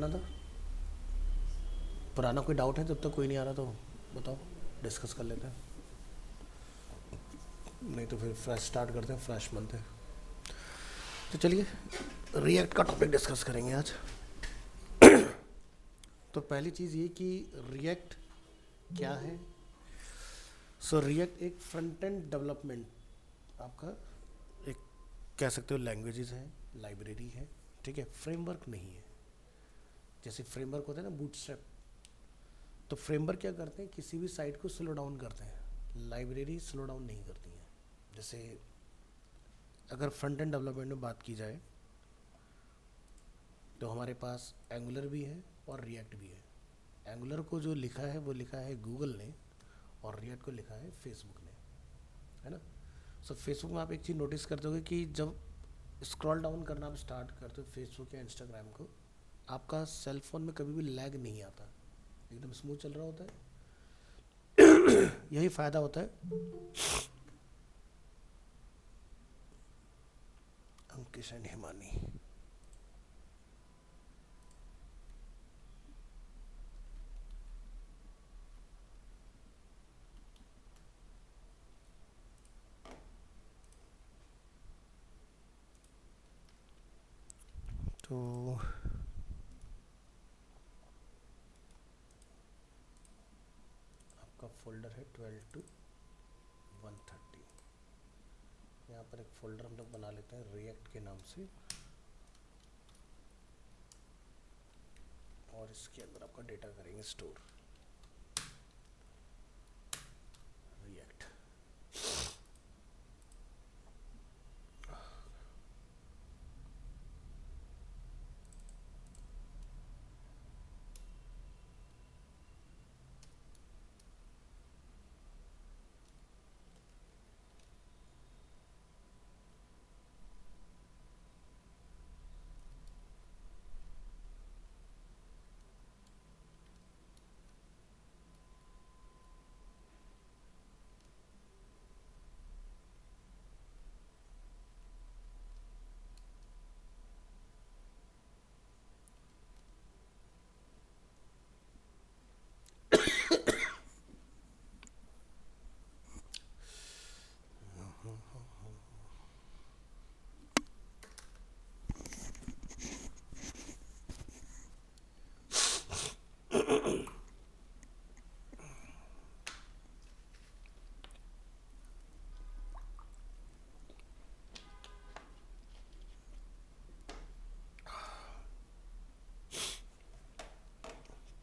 ना था। पुराना कोई डाउट है? जब तक कोई नहीं आ रहा तो बताओ, डिस्कस कर लेते हैं। नहीं तो फिर फ्रेश स्टार्ट करते हैं, फ्रेश मंथ है। तो चलिए रिएक्ट का टॉपिक डिस्कस करेंगे आज। तो पहली चीज़ ये कि रिएक्ट क्या है। सो रिएक्ट एक फ्रंट एंड डेवलपमेंट आपका एक कह सकते हो लैंग्वेजेस है, लाइब्रेरी है, ठीक है, फ्रेमवर्क नहीं है। जैसे फ्रेमवर्क होता है ना, बूटस्ट्रैप, तो फ्रेमवर्क क्या करते हैं, किसी भी साइट को स्लो डाउन करते हैं, लाइब्रेरी स्लो डाउन नहीं करती हैं। जैसे अगर फ्रंट एंड डेवलपमेंट में बात की जाए तो हमारे पास एंगुलर भी है और रिएक्ट भी है। एंगुलर को जो लिखा है वो लिखा है गूगल ने, और रिएक्ट को लिखा है फेसबुक ने, है ना। सो फेसबुक में आप एक चीज़ नोटिस करते होगे कि जब स्क्रॉल डाउन करना आप स्टार्ट करते हो फेसबुक या इंस्टाग्राम को, आपका सेल फोन में कभी भी लैग नहीं आता, एकदम स्मूथ चल रहा होता है। यही फ़ायदा होता है। अंकिश एंड हिमानी, तो आपका फोल्डर है 12 to 130। यहाँ पर एक फोल्डर हम लोग बना लेते हैं रिएक्ट के नाम से, और इसके अंदर आपका डेटा करेंगे स्टोर रिएक्ट।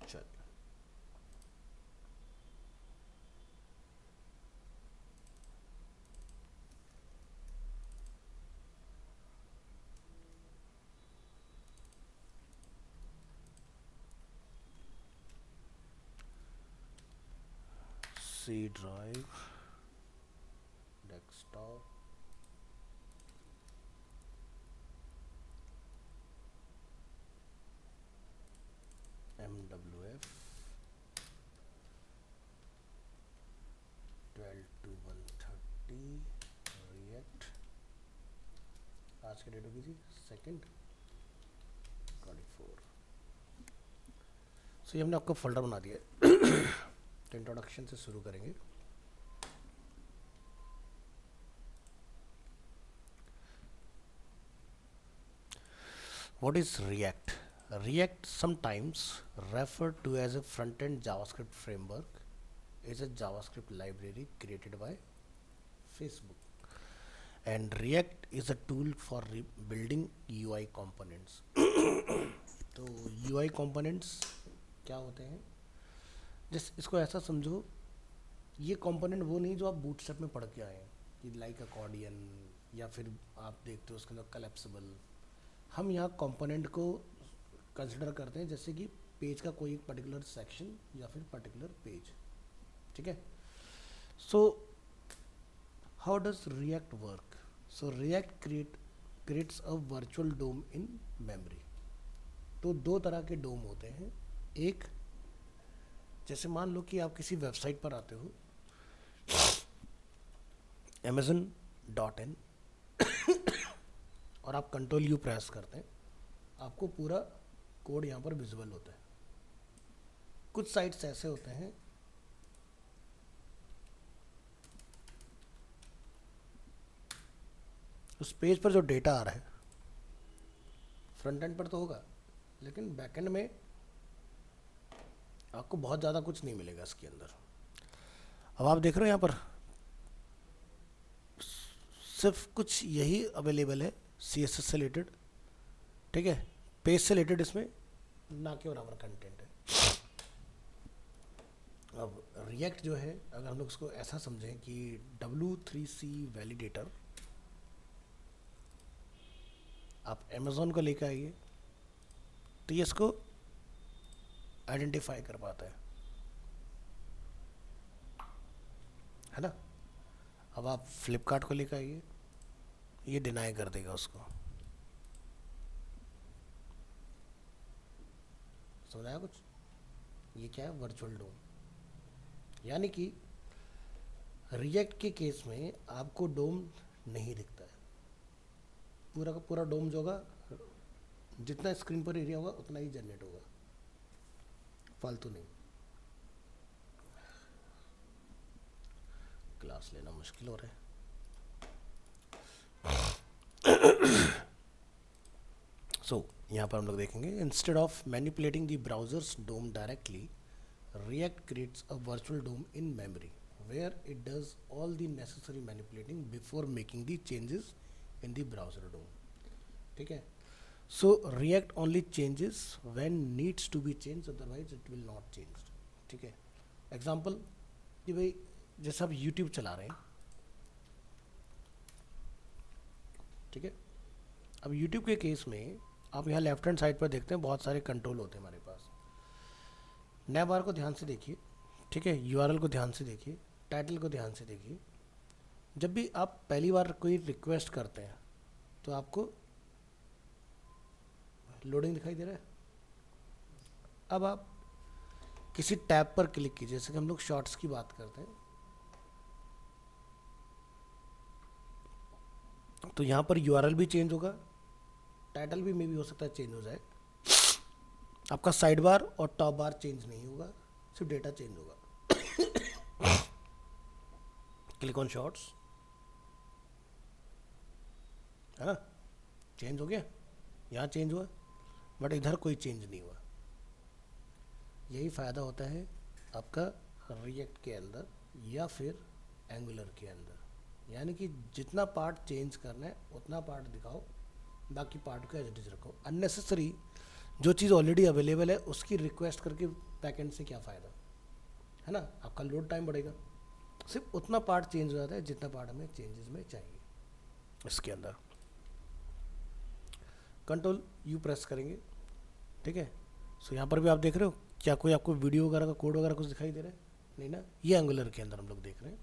चल, C drive, desktop, MWF 12 to 130 React. आज की डेट होगी जी 2/24। सो ये हमने आपको फोल्डर बना दिया है। तो इंट्रोडक्शन से शुरू करेंगे। What is React? React, sometimes referred to as a front-end JavaScript framework, is a JavaScript library created by Facebook. And React is a tool for building UI components. तो UI components क्या होते हैं? Just इसको ऐसा समझो, ये component वो नहीं जो आप बूटस्ट्रैप में पढ़ के आए हैं कि लाइक अकॉर्डियन, या फिर आप देखते हो उसके अंदर कलेप्सिबल। हम यहाँ कंपोनेंट को कंसिडर करते हैं जैसे कि पेज का कोई एक पर्टिकुलर सेक्शन या फिर पर्टिकुलर पेज, ठीक है। So how does React work? So React creates a virtual DOM in memory. तो दो तरह के डोम होते हैं। एक, जैसे मान लो कि आप किसी वेबसाइट पर आते हो, amazon.in, और आप कंट्रोल यू प्रेस करते हैं, आपको पूरा कोड यहाँ पर विजुअल होता है। कुछ साइट्स ऐसे होते हैं उस पेज पर जो डेटा आ रहा है फ्रंट एंड पर तो होगा, लेकिन बैक एंड में आपको बहुत ज़्यादा कुछ नहीं मिलेगा इसके अंदर। अब आप देख रहे हो यहाँ पर सिर्फ कुछ यही अवेलेबल है CSS से रिलेटेड, ठीक है, पेज से रिलेटेड इसमें ना के बराबर कंटेंट है। अब रिएक्ट जो है, अगर हम लोग इसको ऐसा समझें कि W3C वैलिडेटर आप अमेज़ॉन को लेकर आइए तो ये इसको आइडेंटिफाई कर पाता है ना। अब आप फ्लिपकार्ट को लेकर आइए, ये डिनाई कर देगा उसको। समझाया कुछ? ये क्या है? वर्चुअल डोम। यानी कि रिएक्ट के केस में आपको डोम नहीं दिखता है, पूरा का पूरा डोम जो होगा, जितना स्क्रीन पर एरिया होगा उतना ही जनरेट होगा, फालतू नहीं। क्लास लेना मुश्किल हो रहा है। सो यहाँ पर हम लोग देखेंगे, instead of manipulating the browser's DOM directly, React creates a virtual DOM in memory where it does all the necessary manipulating before making the changes in the browser DOM. ठीक है, so React only changes when needs to be changed, otherwise it will not change. ठीक है, example कि भाई जैसे आप YouTube चला रहे हैं, ठीक है, अब YouTube के केस में आप यहाँ लेफ्ट हैंड साइड पर देखते हैं बहुत सारे कंट्रोल होते हैं हमारे पास। नया बार को ध्यान से देखिए, ठीक है, URL को ध्यान से देखिए, टाइटल को ध्यान से देखिए। जब भी आप पहली बार कोई रिक्वेस्ट करते हैं तो आपको लोडिंग दिखाई दे रहा है। अब आप किसी टैब पर क्लिक कीजिए, जैसे कि हम लोग शॉर्ट्स की बात करते हैं, तो यहाँ पर URL भी चेंज होगा, टाइटल भी मे भी हो सकता है चेंज हो जाए, आपका साइड बार और टॉप बार चेंज नहीं होगा, सिर्फ डेटा चेंज होगा। क्लिक ऑन शॉर्ट्स, है ना, चेंज हो गया, यहाँ चेंज हुआ, बट इधर कोई चेंज नहीं हुआ। यही फ़ायदा होता है आपका रिएक्ट के अंदर या फिर एंगुलर के अंदर, यानी कि जितना पार्ट चेंज करना है उतना पार्ट दिखाओ, बाकी पार्ट को एज इट इज रखो। अननेसेसरी जो चीज़ ऑलरेडी अवेलेबल है उसकी रिक्वेस्ट करके बैकएंड से क्या फ़ायदा, है ना, आपका लोड टाइम बढ़ेगा। सिर्फ उतना पार्ट चेंज हो जाता है जितना पार्ट हमें चेंजेस में चाहिए। इसके अंदर कंट्रोल U प्रेस करेंगे, ठीक है। सो यहाँ पर भी आप देख रहे हो, क्या कोई आपको वीडियो वगैरह का कोड वगैरह कुछ दिखाई दे रहा है? नहीं ना, ये एंगुलर के अंदर हम लोग देख रहे हैं।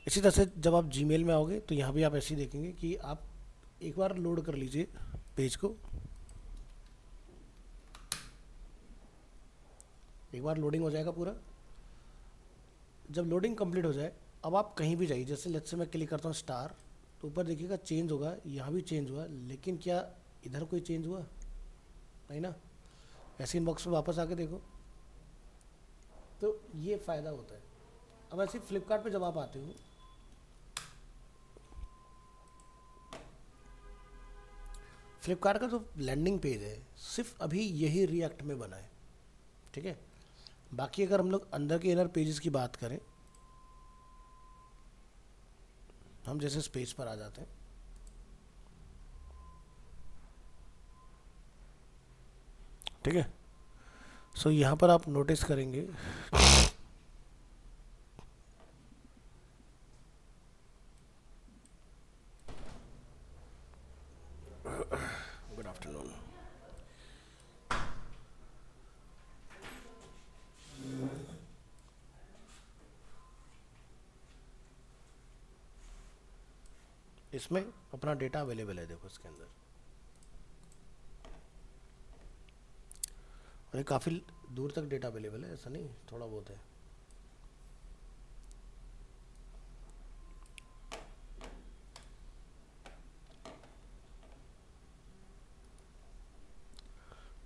इसी तरह से जब आप Gmail में आओगे तो यहाँ भी आप ऐसे ही देखेंगे कि आप एक बार लोड कर लीजिए पेज को, एक बार लोडिंग हो जाएगा पूरा। जब लोडिंग कंप्लीट हो जाए, अब आप कहीं भी जाइए, जैसे लेट्स से मैं क्लिक करता हूँ स्टार, तो ऊपर देखिएगा चेंज होगा, यहाँ भी चेंज हुआ, लेकिन क्या इधर कोई चेंज हुआ? नहीं ना। ऐसे इनबॉक्स में वापस आके देखो, तो ये फ़ायदा होता है। अब ऐसे फ्लिपकार्ट पे जब आप आते हो, फ्लिपकार्ट का जो लैंडिंग पेज है सिर्फ अभी यही रिएक्ट में बना है, ठीक है। बाकी अगर हम लोग अंदर के इनर पेजेस की बात करें, हम जैसे इस पेज पर आ जाते हैं, ठीक है। सो यहाँ पर आप नोटिस करेंगे गुड आफ्टरनून, इसमें अपना डेटा अवेलेबल है, देखो इसके अंदर, और ये काफ़ी दूर तक डेटा अवेलेबल है, ऐसा नहीं थोड़ा बहुत है।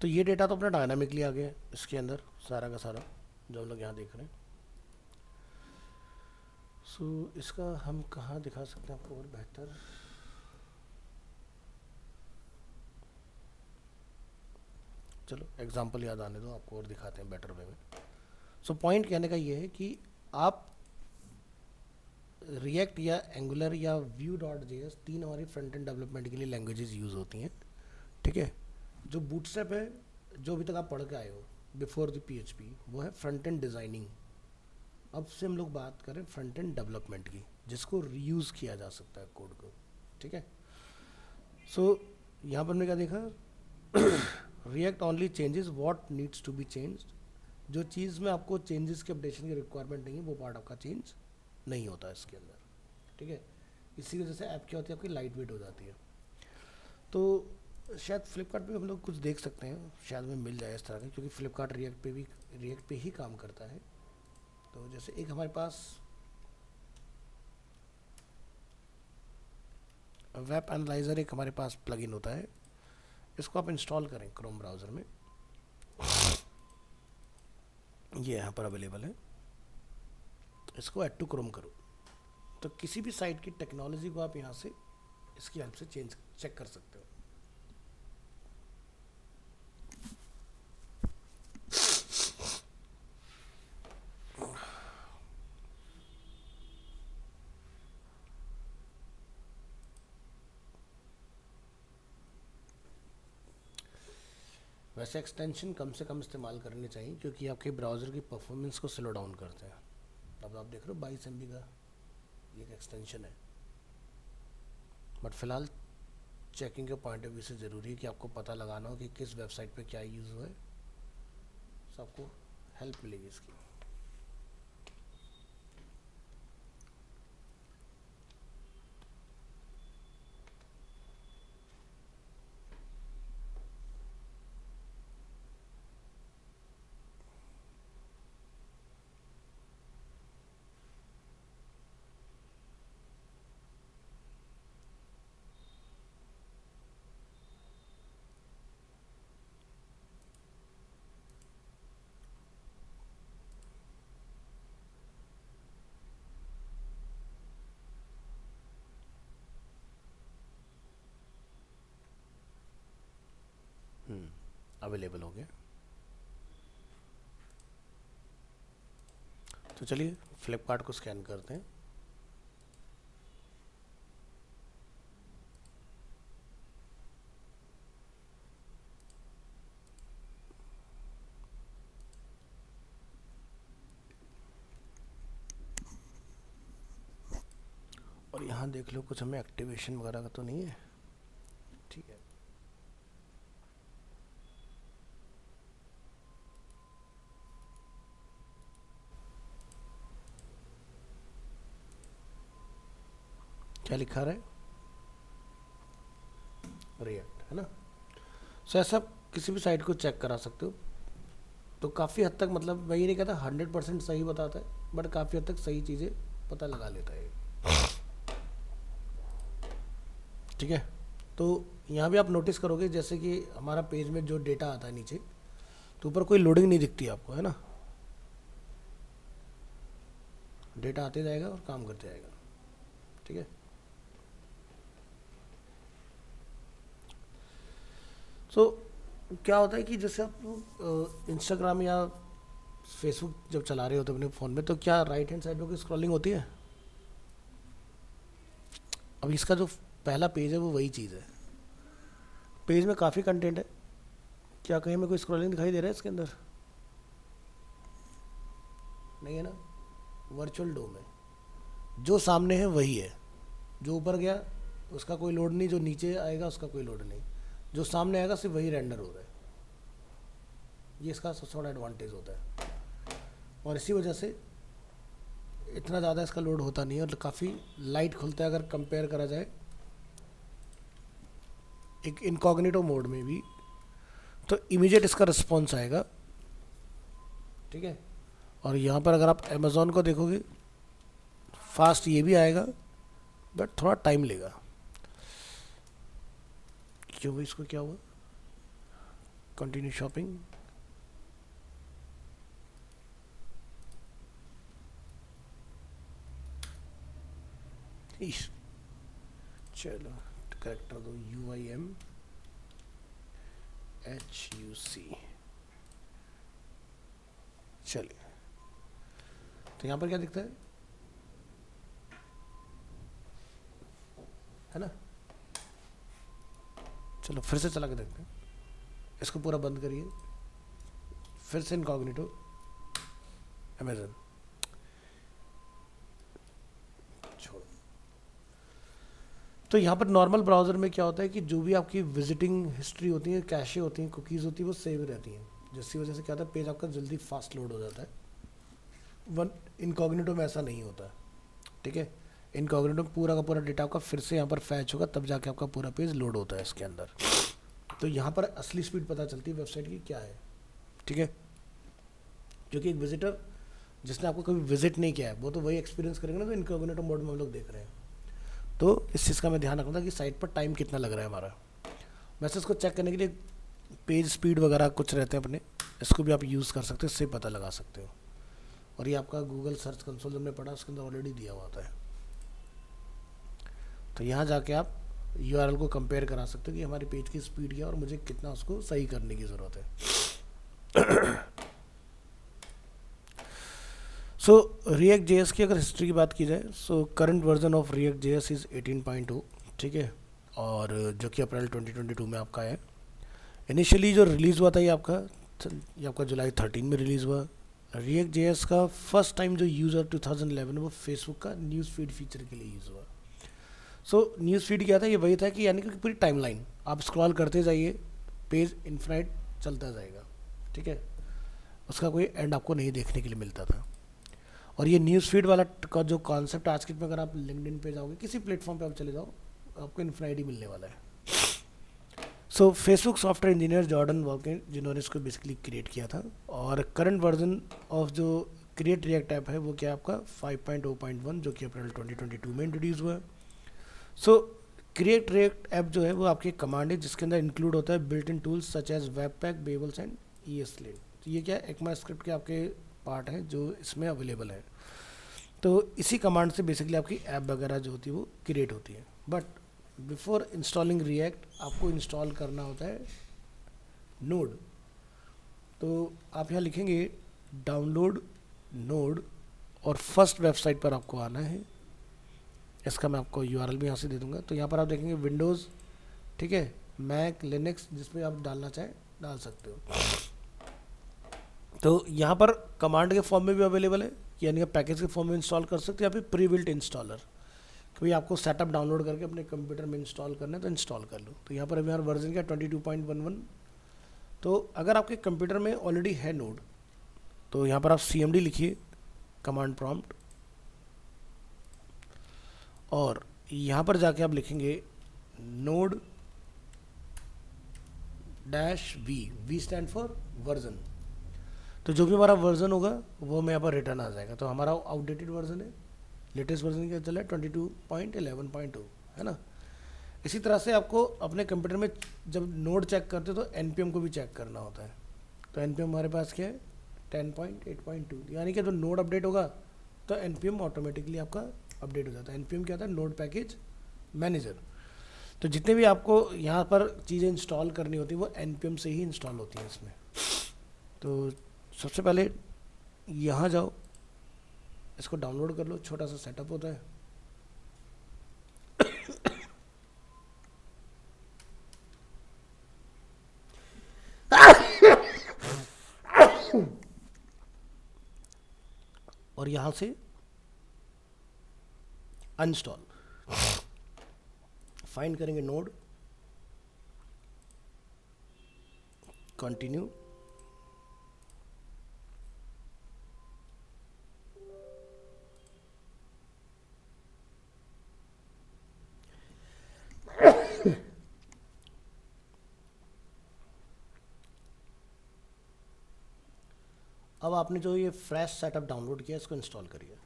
तो ये डेटा तो अपना डायनामिकली आ गया है इसके अंदर, सारा का सारा जो हम लोग यहाँ देख रहे हैं। सो इसका हम कहाँ दिखा सकते हैं आपको और बेहतर? चलो एग्जांपल याद आने दो, आपको और दिखाते हैं बेटर वे में। सो पॉइंट कहने का ये है कि आप रिएक्ट या एंगुलर या व्यू डॉट जेएस, तीन हमारी फ्रंट एंड डेवलपमेंट के लिए लैंग्वेजेस यूज़ होती हैं, ठीक है। जो बूटस्ट्रैप है, जो अभी तक आप पढ़ के आए हो बिफोर द पीएचपी, वो है फ्रंट एंड डिज़ाइनिंग। अब से हम लोग बात करें फ्रंट एंड डेवलपमेंट की, जिसको रीयूज़ किया जा सकता है कोड को, ठीक है। सो यहाँ पर हमने क्या देखा, React only changes what needs to be changed. जो चीज़ में आपको चेंजेस के अपडेशन की रिक्वायरमेंट नहीं है, वो पार्ट आपका चेंज नहीं होता है इसके अंदर, ठीक है। इसी वजह से ऐप क्या होती है, आपकी लाइट वेट हो जाती है। तो शायद फ्लिपकार्ट पे हम लोग कुछ देख सकते हैं, शायद हमें मिल जाए इस तरह का, क्योंकि फ्लिपकार्ट रिएक्ट पे ही काम करता है। तो जैसे एक हमारे पास वेब एनालाइज़र, एक हमारे पास प्लगइन होता है, इसको आप इंस्टॉल करें क्रोम ब्राउज़र में, ये यहाँ पर अवेलेबल है। इसको ऐड टू क्रोम करो, तो किसी भी साइट की टेक्नोलॉजी को आप यहाँ से इसकी हेल्प से चेक कर सकते हो। वैसे एक्सटेंशन कम से कम इस्तेमाल करने चाहिए, क्योंकि आपके ब्राउज़र की परफॉर्मेंस को स्लो डाउन करते हैं। अब आप देख रहे हो 22 MB का ये एक एक्सटेंशन है, बट फिलहाल चेकिंग के पॉइंट ऑफ व्यू से ज़रूरी है कि आपको पता लगाना हो कि किस वेबसाइट पे क्या यूज़ हुआ है, तो आपको हेल्प मिलेगी इसकी। अवेलेबल हो गया। तो चलिए फ्लिपकार्ट को स्कैन करते हैं। और यहाँ देख लो कुछ हमें एक्टिवेशन वगैरह का तो नहीं है, ठीक है। क्या लिखा रहा है, रिएक्ट, है ना। सो ऐसा किसी भी साइट को चेक करा सकते हो। तो काफ़ी हद तक, मतलब मैं ये नहीं कहता 100% सही बताता है, बट काफ़ी हद तक सही चीज़ें पता लगा लेता है, ठीक है। तो यहाँ भी आप नोटिस करोगे, जैसे कि हमारा पेज में जो डेटा आता है नीचे, तो ऊपर कोई लोडिंग नहीं दिखती आपको, है ना। डेटा आते जाएगा और काम करते जाएगा, ठीक है। सो क्या होता है कि जैसे आप इंस्टाग्राम या फेसबुक जब चला रहे हो तो अपने फ़ोन में, तो क्या राइट हैंड साइड में कोई स्क्रॉलिंग होती है? अब इसका जो पहला पेज है वो वही चीज़ है। पेज में काफ़ी कंटेंट है, क्या कहीं में कोई स्क्रॉलिंग दिखाई दे रहा है इसके अंदर? नहीं है ना। वर्चुअल डो में जो सामने है वही है, जो ऊपर गया उसका कोई लोड नहीं, जो नीचे आएगा उसका कोई लोड नहीं, जो सामने आएगा सिर्फ वही रेंडर हो रहा है। ये इसका सबसे बड़ा एडवांटेज होता है, और इसी वजह से इतना ज़्यादा इसका लोड होता नहीं है, और काफ़ी लाइट खुलता है अगर कंपेयर करा जाए एक इनकॉग्निटो मोड में भी, तो इमीडिएट इसका रिस्पॉन्स आएगा, ठीक है। और यहाँ पर अगर आप अमेज़ॉन को देखोगे, फास्ट ये भी आएगा, बट थोड़ा टाइम लेगा। क्यों, इसको क्या हुआ? Continue shopping. चलो करेक्टर दो, UIMHUC। चलिए, तो यहाँ पर क्या दिखता है ना? चलो फिर से चला के देखते हैं। इसको पूरा बंद करिए, फिर से इनकॉग्निटो अमेजन छोड़ो। तो यहाँ पर नॉर्मल ब्राउज़र में क्या होता है कि जो भी आपकी विजिटिंग हिस्ट्री होती है, कैशे होती हैं, कुकीज़ होती है, वो सेव रहती हैं, जिसकी वजह से क्या होता है, पेज आपका जल्दी फास्ट लोड हो जाता है। वन इनकॉग्निटो में ऐसा नहीं होता, ठीक है। इनकॉग्निटो में पूरा का पूरा डेटा आपका फिर से यहाँ पर फैच होगा, तब जाके आपका पूरा पेज लोड होता है इसके अंदर। तो यहाँ पर असली स्पीड पता चलती है वेबसाइट की क्या है, ठीक है। क्योंकि एक विजिटर जिसने आपको कभी विजिट नहीं किया है, वो तो वही एक्सपीरियंस करेंगे ना, तो इनकॉग्निटो मोड में हम लोग देख रहे हैं। तो इस चीज़ का मैं ध्यान रखना था कि साइट पर टाइम कितना लग रहा है हमारा। मैसेज को चेक करने के लिए पेज स्पीड वगैरह कुछ रहते हैं अपने, इसको भी आप यूज़ कर सकते हो, इससे पता लगा सकते हो। और ये आपका गूगल सर्च कंसोल हमने पढ़ा, उसके अंदर ऑलरेडी दिया हुआ होता है। तो यहाँ जाके आप URL को कंपेयर करा सकते हो कि हमारे पेज की स्पीड क्या है और मुझे कितना उसको सही करने की ज़रूरत है। सो रिएक्ट जेएस की अगर हिस्ट्री की बात की जाए, so current version of react JS is 18.2, ठीक है। और जो कि अप्रैल 2022 में आपका है। इनिशियली जो रिलीज़ हुआ था ये आपका जुलाई 13 में रिलीज़ हुआ। रिएक्ट जेएस का फर्स्ट टाइम जो यूज़ हुआ 2011 वो फेसबुक का न्यूज़ फीड फीचर के लिए यूज़ हुआ। सो न्यूज़ फीड क्या था, ये वही था कि यानी कि पूरी टाइमलाइन आप स्क्रॉल करते जाइए, पेज इनफाइनाइट चलता जाएगा, ठीक है। उसका कोई एंड आपको नहीं देखने के लिए मिलता था। और ये न्यूज़ फीड वाला का जो कॉन्सेप्ट आज के में, अगर आप लिंक्डइन पे जाओगे, किसी प्लेटफॉर्म पे आप चले जाओ, आपको इन्फिनिटी ही मिलने वाला है। So Facebook software engineer Jordan Walke, जिन्होंने इसको बेसिकली क्रिएट किया था। और करंट वर्जन ऑफ जो क्रिएट रिएक्ट ऐप है वो क्या है आपका 5.0.1, जो कि अप्रैल 2022 में इंट्रोड्यूस हुआ है। सो क्रिएट रिएक्ट ऐप जो है वो आपकी कमांड है, जिसके अंदर इंक्लूड होता है built in tools such as webpack, Babels and ESLint। तो ये क्या है, ECMA स्क्रिप्ट के आपके पार्ट हैं जो इसमें अवेलेबल है। तो इसी कमांड से बेसिकली आपकी ऐप वगैरह जो होती है वो क्रिएट होती है। बट बिफोर इंस्टॉलिंग रिएक्ट आपको इंस्टॉल करना होता है नोड। तो आप यहाँ लिखेंगे डाउनलोड नोड, और फर्स्ट वेबसाइट पर आपको आना है। इसका मैं आपको URL भी यहाँ से दे दूँगा। तो यहाँ पर आप देखेंगे विंडोज़, ठीक है, मैक, लिनक्स, जिस पर आप डालना चाहें डाल सकते हो। तो यहाँ पर कमांड के फॉर्म में भी अवेलेबल है, यानी कि पैकेज के फॉर्म में इंस्टॉल कर सकते हैं, या फिर प्री बिल्ट इंस्टॉलर, कि भाई आपको सेटअप डाउनलोड करके अपने कंप्यूटर में इंस्टॉल करना है तो इंस्टॉल कर लो। तो यहाँ पर अभी हमारा वर्जन क्या 22.11। तो अगर आपके कंप्यूटर में ऑलरेडी है नोड, तो यहाँ पर आप CMD लिखिए, कमांड प्रॉम्प्ट, और यहाँ पर जाके आप लिखेंगे node -v stand for version. तो जो भी हमारा वर्जन होगा वो में यहाँ पर रिटर्न आ जाएगा। तो हमारा आउटडेटेड वर्जन है, लेटेस्ट वर्जन क्या चला है 22.11.2, है ना। इसी तरह से आपको अपने कंप्यूटर में जब नोड चेक करते हो तो NPM को भी चेक करना होता है। तो NPM हमारे पास क्या है 10.8.2, यानी कि जो नोड अपडेट होगा तो NPM ऑटोमेटिकली आपका अपडेट हो जाता है। NPM क्या था, नोड पैकेज मैनेजर। तो जितने भी आपको यहाँ पर चीज़ें इंस्टॉल करनी होती है वो NPM से ही इंस्टॉल होती हैं इसमें। तो सबसे पहले यहाँ जाओ, इसको डाउनलोड कर लो, छोटा सा सेटअप होता है। और यहाँ से अनस्टॉल, फाइंड करेंगे नोड, कंटिन्यू, अब आपने जो ये फ्रेश सेटअप डाउनलोड किया इसको इंस्टॉल करिए।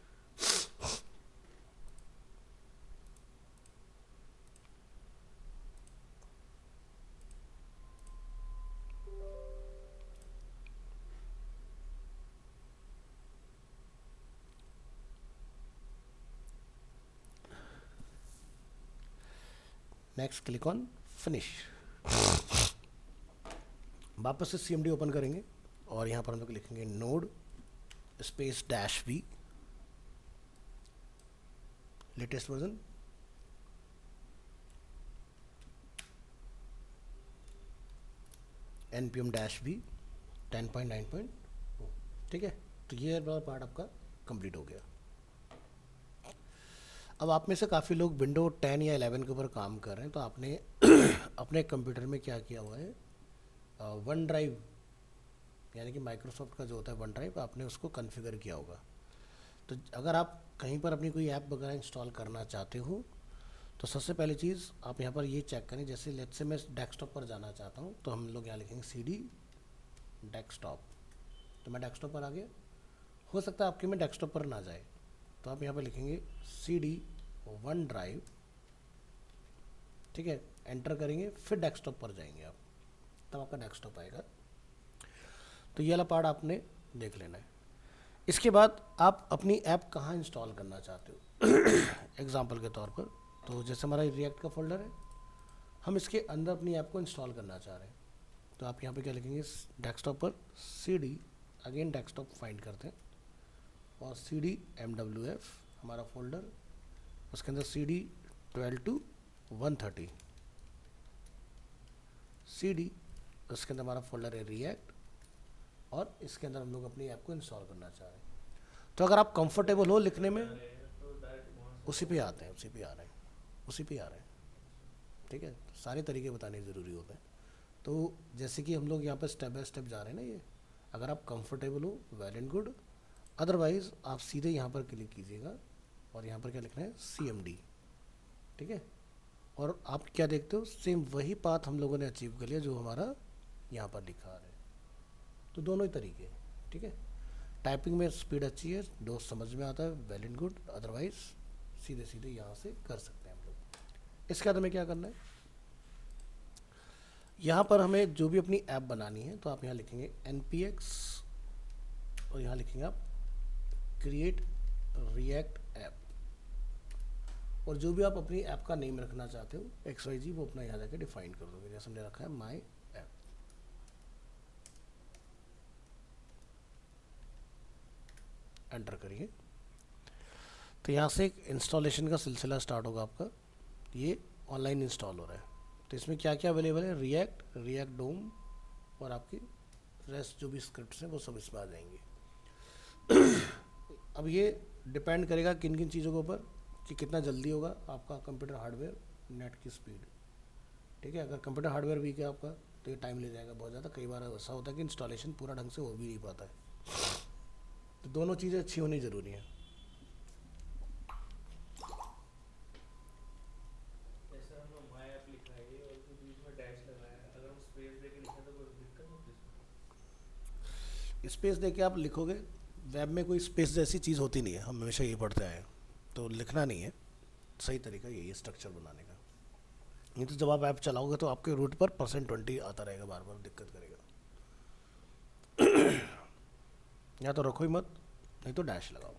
Next click on finish. वापस से CMD ओपन करेंगे और यहाँ पर हम लोग लिखेंगे node space dash V latest version, npm dash V 10.9.0। ठीक है, तो ये वाला पार्ट आपका कंप्लीट हो गया। अब आप में से काफ़ी लोग विंडो 10 या 11 के ऊपर काम कर रहे हैं, तो आपने अपने कंप्यूटर में क्या किया हुआ है, वन ड्राइव यानी कि माइक्रोसॉफ्ट का जो होता है वन ड्राइव, आपने उसको कॉन्फ़िगर किया होगा। तो अगर आप कहीं पर अपनी कोई ऐप वगैरह इंस्टॉल करना चाहते हो तो सबसे पहली चीज़ आप यहाँ पर ये चेक करें, जैसे लेट्स से मैं डेस्कटॉप पर जाना चाहता हूँ तो हम लोग यहाँ लिखेंगे CD डेस्कटॉप। तो मैं डेस्कटॉप पर आ गया, हो सकता है आपके में डेस्कटॉप पर ना जाए, तो आप यहाँ पर लिखेंगे CD वन ड्राइव। ठीक है, एंटर करेंगे, फिर डेस्कटॉप पर जाएंगे आप, तब आपका डेस्कटॉप आएगा। तो ये वाला पार्ट आपने देख लेना है। इसके बाद आप अपनी ऐप कहाँ इंस्टॉल करना चाहते हो एग्जाम्पल के तौर पर, तो जैसे हमारा रिएक्ट का फोल्डर है, हम इसके अंदर अपनी ऐप को इंस्टॉल करना चाह रहे हैं, तो आप यहाँ पे क्या लिखेंगे, डेस्कटॉप पर CD अगेन डेस्कटॉप फाइंड करते हैं और CD MWF हमारा फोल्डर, उसके अंदर CD 12 to 130 CD, उसके अंदर हमारा फोल्डर है रिएक्ट और इसके अंदर हम लोग अपनी ऐप को इंस्टॉल करना चाह रहे हैं। तो अगर आप कंफर्टेबल हो लिखने में, उसी पे आते हैं, उसी पे आ रहे हैं, उसी पे आ रहे हैं। ठीक है, सारे तरीके बताने ज़रूरी होते हैं। तो जैसे कि हम लोग यहाँ पर स्टेप बाय स्टेप जा रहे हैं ना, ये अगर आप कंफर्टेबल हो वेल एंड गुड, अदरवाइज़ आप सीधे यहाँ पर क्लिक कीजिएगा और यहाँ पर क्या लिखना है CMD। ठीक है, और आप क्या देखते हो, सेम वही पाथ हम लोगों ने अचीव कर लिया जो हमारा यहाँ पर लिखा है। तो दोनों ही तरीके हैं। ठीक है, टाइपिंग में स्पीड अच्छी है, दोस्त समझ में आता है, वेल एंड गुड, अदरवाइज सीधे सीधे यहाँ से कर सकते हैं हम लोग। इसके बाद हमें क्या करना है, यहाँ पर हमें जो भी अपनी ऐप बनानी है तो आप यहाँ लिखेंगे npx और यहाँ लिखेंगे आप क्रिएट रिएक्ट ऐप, और जो भी आप अपनी ऐप का नेम रखना चाहते हो XYZ वो अपना यहाँ जाके डिफाइन कर दोगे। जैसे हमने रखा है माई ऐप। एंटर करिए, तो यहाँ से एक इंस्टॉलेशन का सिलसिला स्टार्ट होगा आपका। ये ऑनलाइन इंस्टॉल हो रहा है, तो इसमें क्या क्या अवेलेबल है, रिएक्ट डोम और आपकी रेस्ट जो भी स्क्रिप्ट्स हैं वो सब इसमें आ जाएंगे। अब ये डिपेंड करेगा किन किन चीज़ों के ऊपर कि कितना जल्दी होगा आपका कंप्यूटर हार्डवेयर, नेट की स्पीड। ठीक है, अगर कंप्यूटर हार्डवेयर वीक है आपका तो ये टाइम ले जाएगा बहुत ज़्यादा। कई बार ऐसा होता है कि इंस्टॉलेशन पूरा ढंग से हो भी नहीं पाता है, तो दोनों चीज़ें अच्छी होनी ज़रूरी है। स्पेस देके आप लिखोगे, वेब में कोई स्पेस जैसी चीज़ होती नहीं है, हम हमेशा ये पढ़ते आए हैं, तो लिखना नहीं है। सही तरीका यही है स्ट्रक्चर बनाने का। नहीं तो जब आप ऐप चलाओगे तो आपके रूट पर %20 आता रहेगा, बार बार दिक्कत करेगा। या तो रखो ही मत, नहीं तो डैश लगाओ।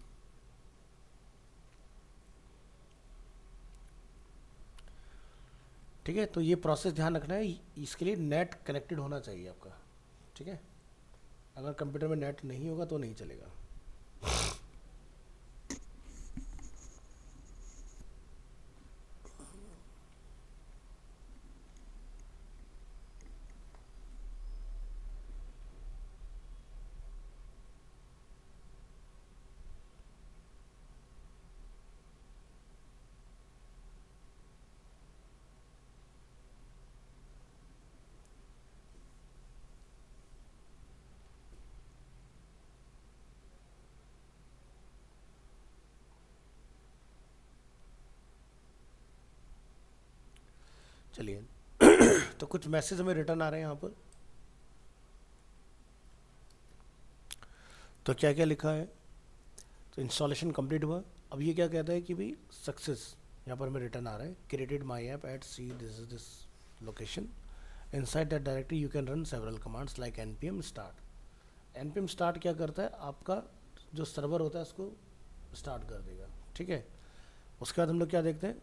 ठीक है, तो ये प्रोसेस ध्यान रखना है, इसके लिए नेट कनेक्टेड होना चाहिए आपका। ठीक है, अगर कंप्यूटर में नेट नहीं होगा तो नहीं चलेगा। चलिए, तो कुछ मैसेज हमें रिटर्न आ रहे हैं यहाँ पर। तो क्या क्या लिखा है, तो इंस्टॉलेशन कंप्लीट हुआ। अब ये क्या कहता है कि भाई सक्सेस, यहाँ पर हमें रिटर्न आ रहा है created my app at C this is this location, inside that directory you can run several commands like npm start. npm start क्या करता है, आपका जो सर्वर होता है उसको स्टार्ट कर देगा। ठीक है, उसके बाद हम लोग क्या देखते हैं,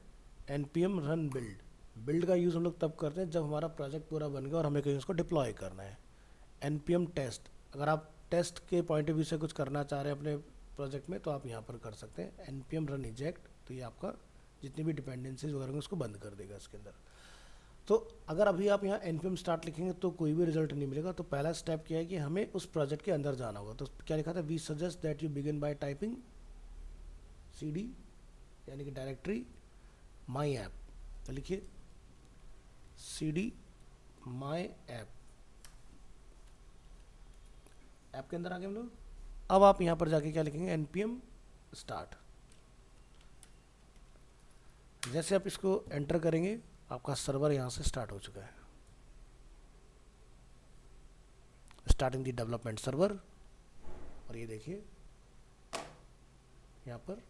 npm रन बिल्ड। बिल्ड का यूज़ हम लोग तब करते हैं जब हमारा प्रोजेक्ट पूरा बन गया और हमें कहीं उसको डिप्लॉय करना है। npm टेस्ट, अगर आप टेस्ट के पॉइंट ऑफ व्यू से कुछ करना चाह रहे हैं अपने प्रोजेक्ट में तो आप यहाँ पर कर सकते हैं npm run eject, तो ये आपका जितनी भी डिपेंडेंसीज वगैरह होंगे उसको बंद कर देगा इसके अंदर। तो अगर अभी आप यहाँ npm स्टार्ट लिखेंगे तो कोई भी रिजल्ट नहीं मिलेगा। तो पहला स्टेप क्या है कि हमें उस प्रोजेक्ट के अंदर जाना होगा। तो क्या लिखा था, we suggest that you begin by typing cd यानी कि डायरेक्टरी माई ऐप, तो लिखिए cd माई ऐप, ऐप के अंदर आ गए हम लोग। अब आप यहाँ पर जाके क्या लिखेंगे, npm स्टार्ट। जैसे आप इसको एंटर करेंगे आपका सर्वर यहाँ से स्टार्ट हो चुका है, स्टार्टिंग दी डेवलपमेंट सर्वर। और ये देखिए यहाँ पर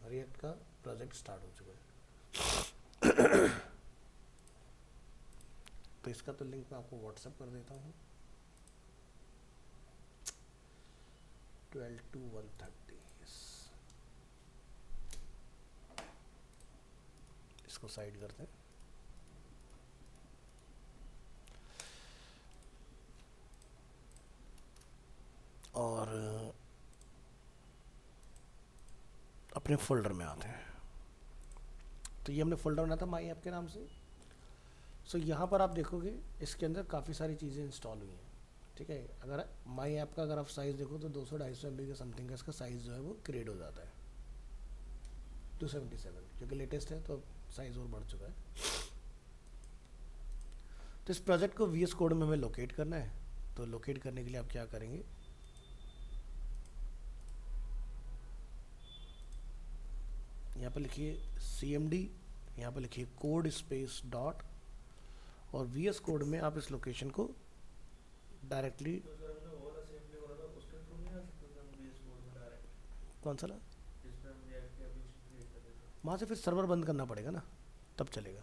रिएक्ट का प्रोजेक्ट स्टार्ट हो चुका है। तो इसका तो लिंक मैं आपको व्हाट्सएप कर देता हूँ, 12 to 130। इसको साइड करते हैं। और अपने फोल्डर में आते हैं। तो ये हमने फोल्डर बनाया था माई ऐप के नाम से। सो यहाँ पर आप देखोगे इसके अंदर काफ़ी सारी चीज़ें इंस्टॉल हुई हैं, ठीक है। अगर माई ऐप का अगर आप साइज़ देखो तो 200-250 MB का समथिंग का इसका साइज़ जो है वो क्रिएट हो जाता है, 277, क्योंकि लेटेस्ट है तो साइज़ और बढ़ चुका है। तो इस प्रोजेक्ट को VS कोड में हमें लोकेट करना है। तो लोकेट करने के लिए आप क्या करेंगे, यहाँ पर लिखिए cmd, यहाँ पर लिखिए कोड स्पेस डॉट, और VS कोड में आप इस लोकेशन को डायरेक्टली कौन सा वहाँ से फिर सर्वर बंद करना पड़ेगा ना, तब चलेगा।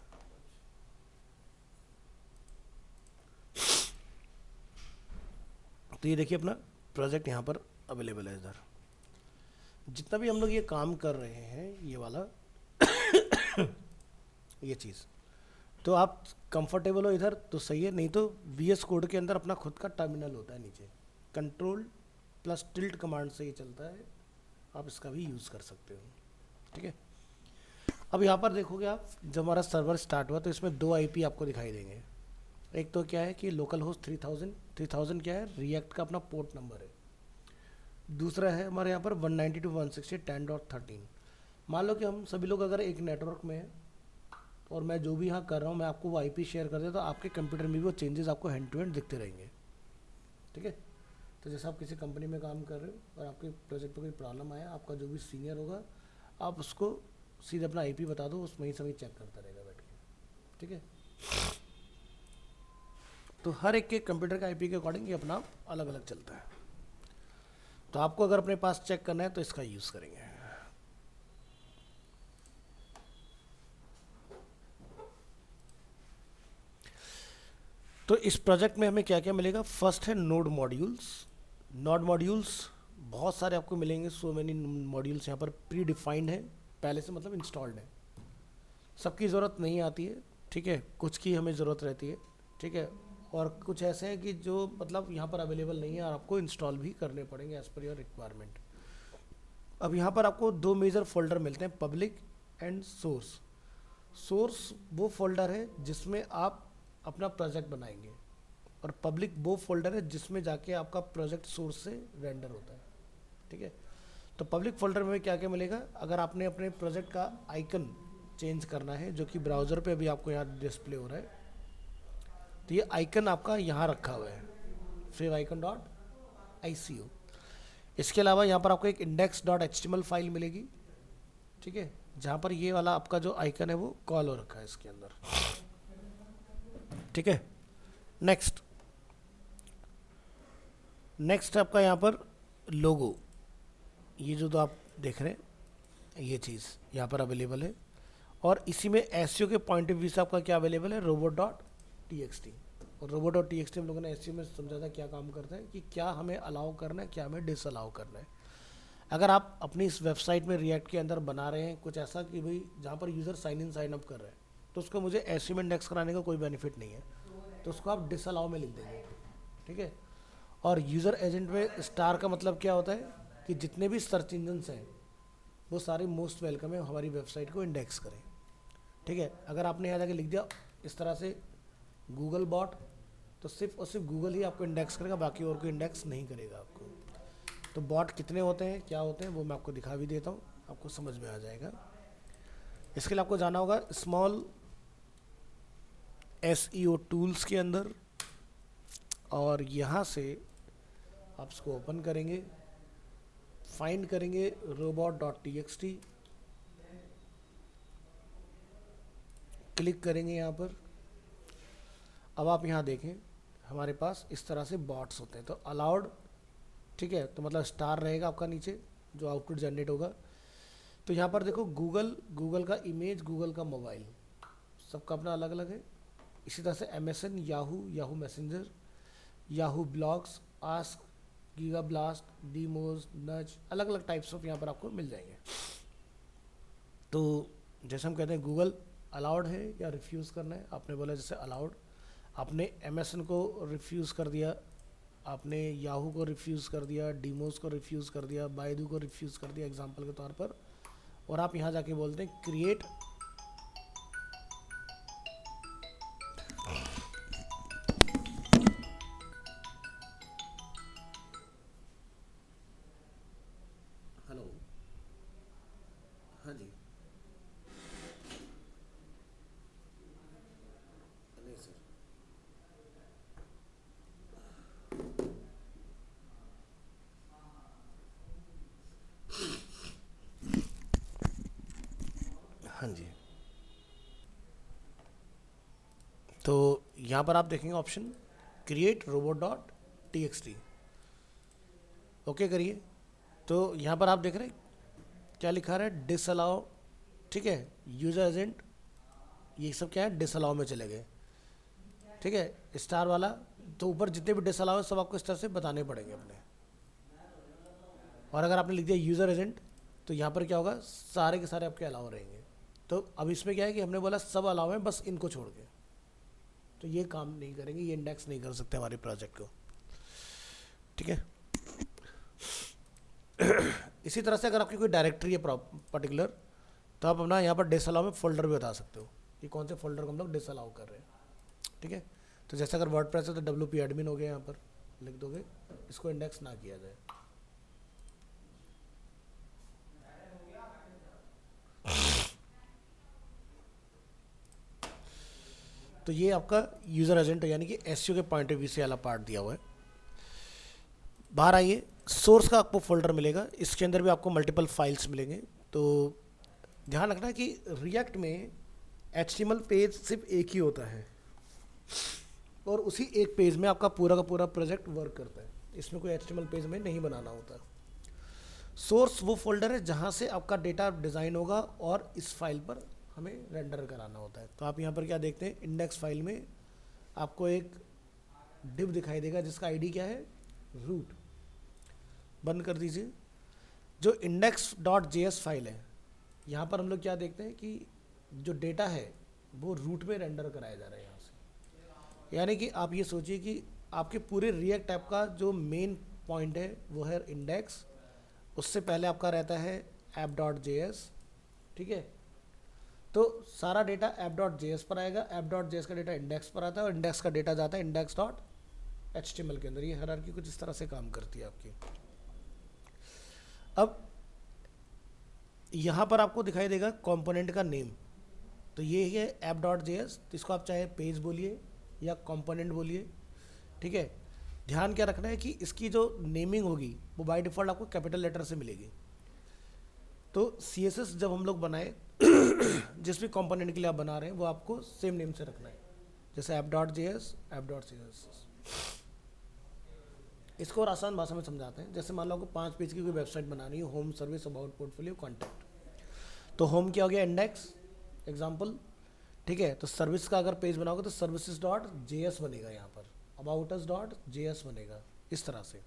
तो ये देखिए अपना प्रोजेक्ट यहाँ पर अवेलेबल है। इधर जितना भी हम लोग ये काम कर रहे हैं ये वाला ये चीज़, तो आप कंफर्टेबल हो इधर तो सही है, नहीं तो VS कोड के अंदर अपना खुद का टर्मिनल होता है नीचे, Ctrl+Tilt कमांड से ये चलता है, आप इसका भी यूज़ कर सकते हो, ठीक है। अब यहाँ पर देखोगे आप, जब हमारा सर्वर स्टार्ट हुआ तो इसमें 2 IP आपको दिखाई देंगे। एक तो क्या है कि लोकल होस्ट 3000 क्या है, रिएक्ट का अपना पोर्ट नंबर है। दूसरा है हमारे यहाँ पर 192.168.10.13। मान लो कि हम सभी लोग अगर एक नेटवर्क में हैं और मैं जो भी यहाँ कर रहा हूँ मैं आपको वो IP शेयर कर दे तो आपके कंप्यूटर में भी वो चेंजेस आपको हैंड टू हैंड दिखते रहेंगे, ठीक है। तो जैसे आप किसी कंपनी में काम कर रहे हो और आपके प्रोजेक्ट पर कोई प्रॉब्लम आया, आपका जो भी सीनियर होगा आप उसको सीधे अपना IP बता दो, उसमें ही सभी चेक करता रहेगा बैठ के, ठीक है। तो हर एक के कंप्यूटर का IP के अकॉर्डिंग ये अपना अलग अलग चलता है। तो आपको अगर अपने पास चेक करना है तो इसका यूज़ करेंगे। तो इस प्रोजेक्ट में हमें क्या क्या मिलेगा, फर्स्ट है नोड मॉड्यूल्स। नोड मॉड्यूल्स बहुत सारे आपको मिलेंगे, सो मैनी मॉड्यूल्स यहाँ पर प्री डिफाइंड है, पहले से मतलब इंस्टॉल्ड है। सबकी ज़रूरत नहीं आती है, ठीक है, कुछ की हमें ज़रूरत रहती है, ठीक है। और कुछ ऐसे हैं कि जो मतलब यहाँ पर अवेलेबल नहीं है और आपको इंस्टॉल भी करने पड़ेंगे एज़ पर योर रिक्वायरमेंट। अब यहाँ पर आपको 2 मेजर फोल्डर मिलते हैं, पब्लिक एंड सोर्स। सोर्स वो फोल्डर है जिसमें आप अपना प्रोजेक्ट बनाएंगे, और पब्लिक वो फोल्डर है जिसमें जाके आपका प्रोजेक्ट सोर्स से रेंडर होता है, ठीक है। तो पब्लिक फोल्डर में क्या क्या मिलेगा, अगर आपने अपने प्रोजेक्ट का आइकन चेंज करना है जो कि ब्राउज़र पे अभी आपको यहाँ डिस्प्ले हो रहा है, तो ये आइकन आपका यहाँ रखा हुआ है, favicon.ico। इसके अलावा यहाँ पर आपको एक index.html फाइल मिलेगी, ठीक है, जहाँ पर ये वाला आपका जो आइकन है वो कॉल हो रखा है इसके अंदर, ठीक है। नेक्स्ट आपका यहाँ पर लोगो, ये जो तो आप देख रहे हैं ये चीज़ यहाँ पर अवेलेबल है। और इसी में एसईओ के पॉइंट ऑफ व्यू से आपका क्या अवेलेबल है, robot.txt। और robot.txt हम लोगों ने एसईओ में समझा था क्या काम करता है, कि क्या हमें अलाउ करना है, क्या हमें डिसअलाउ करना है। अगर आप अपनी इस वेबसाइट में रिएक्ट के अंदर बना रहे हैं कुछ ऐसा कि भाई जहाँ पर user sign in sign up कर रहे हैं, तो उसको मुझे ऐसे में इंडेक्स कराने का कोई बेनिफिट नहीं है, तो उसको आप डिसअलाउ में लिख देंगे, ठीक है। और यूज़र एजेंट में स्टार का मतलब क्या होता है कि जितने भी सर्च इंजन्स हैं वो सारे मोस्ट वेलकम है हमारी वेबसाइट को इंडेक्स करें, ठीक है। अगर आपने यहाँ जाके लिख दिया इस तरह से गूगल बॉट, तो सिर्फ और सिर्फ गूगल ही आपको इंडेक्स करेगा, बाकी और कोई इंडेक्स नहीं करेगा आपको। तो बॉट कितने होते हैं, क्या होते हैं, वो मैं आपको दिखा भी देता हूँ, आपको समझ में आ जाएगा। इसके लिए आपको जाना होगा स्मॉल SEO टूल्स के अंदर, और यहाँ से आप इसको ओपन करेंगे, फाइंड करेंगे robot.txt, क्लिक करेंगे यहाँ पर। अब आप यहाँ देखें हमारे पास इस तरह से बॉट्स होते हैं, तो अलाउड, ठीक है, तो मतलब स्टार रहेगा आपका नीचे जो आउटपुट जनरेट होगा। तो यहाँ पर देखो गूगल का इमेज, गूगल का मोबाइल, सबका अपना अलग अलग है। इसी तरह से MSN, Yahoo messenger, Yahoo blogs, Ask, Gigablast, DMOZ, नज, अलग अलग टाइप्स ऑफ यहाँ पर आपको मिल जाएंगे। तो जैसे हम कहते हैं गूगल अलाउड है या रिफ्यूज़ करना है, आपने बोला जैसे अलाउड, आपने MSN को रिफ्यूज़ कर दिया, आपने याहू को रिफ्यूज़ कर दिया, डीमोज को रिफ्यूज़ कर दिया, बायदू को रिफ्यूज़ कर दिया एग्जांपल के तौर पर, और आप यहाँ जाके बोलते हैं क्रिएट हेलो, हाँ जी, नहीं सर, हाँ जी। तो यहाँ पर आप देखेंगे ऑप्शन क्रिएट robot.txt, ओके करिए। तो यहाँ पर आप देख रहे हैं क्या लिखा रहा है, डिसअलाउ, ठीक है, यूजर एजेंट, ये सब क्या है, डिसअलाउ में चले गए, ठीक है, स्टार वाला। तो ऊपर जितने भी डिसअलाउ है सब आपको इस तरह से बताने पड़ेंगे अपने। और अगर आपने लिख दिया यूज़र एजेंट, तो यहाँ पर क्या होगा, सारे के सारे आपके अलाउ रहेंगे। तो अब इसमें क्या है कि हमने बोला सब अलाउ है बस इनको छोड़ के, तो ये काम नहीं करेंगे, ये इंडेक्स नहीं कर सकते हमारे प्रोजेक्ट को, ठीक है। इसी तरह से अगर आपकी कोई डायरेक्टरी है पर्टिकुलर, तो आप अपना यहाँ पर डिसअलाउ में फोल्डर भी बता सकते हो कि कौन से फोल्डर को हम लोग डिसअलाउ कर रहे हैं, ठीक है। तो जैसे अगर वर्डप्रेस है तो WP एडमिन हो गया, यहाँ पर लिख दोगे, इसको इंडेक्स ना किया जाए। तो ये आपका यूज़र एजेंट यानी कि SEO के पॉइंट ऑफ व्यू से वाला पार्ट दिया हुआ है। बाहर आइए, सोर्स का आपको फोल्डर मिलेगा, इसके अंदर भी आपको मल्टीपल फाइल्स मिलेंगे। तो ध्यान रखना कि रिएक्ट में HTML पेज सिर्फ एक ही होता है, और उसी एक पेज में आपका पूरा का पूरा प्रोजेक्ट वर्क करता है, इसमें कोई HTML पेज में नहीं बनाना होता। सोर्स वो फोल्डर है जहाँ से आपका डेटा डिज़ाइन होगा और इस फाइल पर हमें रेंडर कराना होता है। तो आप यहाँ पर क्या देखते हैं, इंडेक्स फाइल में आपको एक डिव दिखाई देगा जिसका ID क्या है, रूट, बंद कर दीजिए। जो index.js फाइल है, यहाँ पर हम लोग क्या देखते हैं कि जो डेटा है वो रूट में रेंडर कराया जा रहा है यहाँ से। यानी कि आप ये सोचिए कि आपके पूरे रिएक्ट ऐप का जो मेन पॉइंट है वो है इंडेक्स, उससे पहले आपका रहता है app.js, ठीक है। तो सारा डेटा app.js पर आएगा, app.js का डेटा इंडेक्स पर आता है, और इंडेक्स का डेटा जाता है index.html के अंदर। ये हायरार्की कुछ इस तरह से काम करती है आपकी। अब यहाँ पर आपको दिखाई देगा कंपोनेंट का नेम, तो ये है app.js, तो इसको आप चाहे पेज बोलिए या कंपोनेंट बोलिए, ठीक है। ध्यान क्या रखना है कि इसकी जो नेमिंग होगी वो बाय डिफ़ॉल्ट आपको कैपिटल लेटर से मिलेगी। तो CSS जब हम लोग बनाए जिस भी कंपोनेंट के लिए आप बना रहे हैं वो आपको सेम नेम से रखना है, जैसे app.js, app.css। इसको और आसान भाषा में समझाते हैं। जैसे मान लो आपको 5 पेज की कोई वेबसाइट बनानी है, home, service, about, portfolio, contact, तो होम क्या हो गया, इंडेक्स, एग्जाम्पल, ठीक है। तो सर्विस का अगर पेज बनाओगे तो services.js बनेगा, यहाँ पर aboutus.js बनेगा, इस तरह से।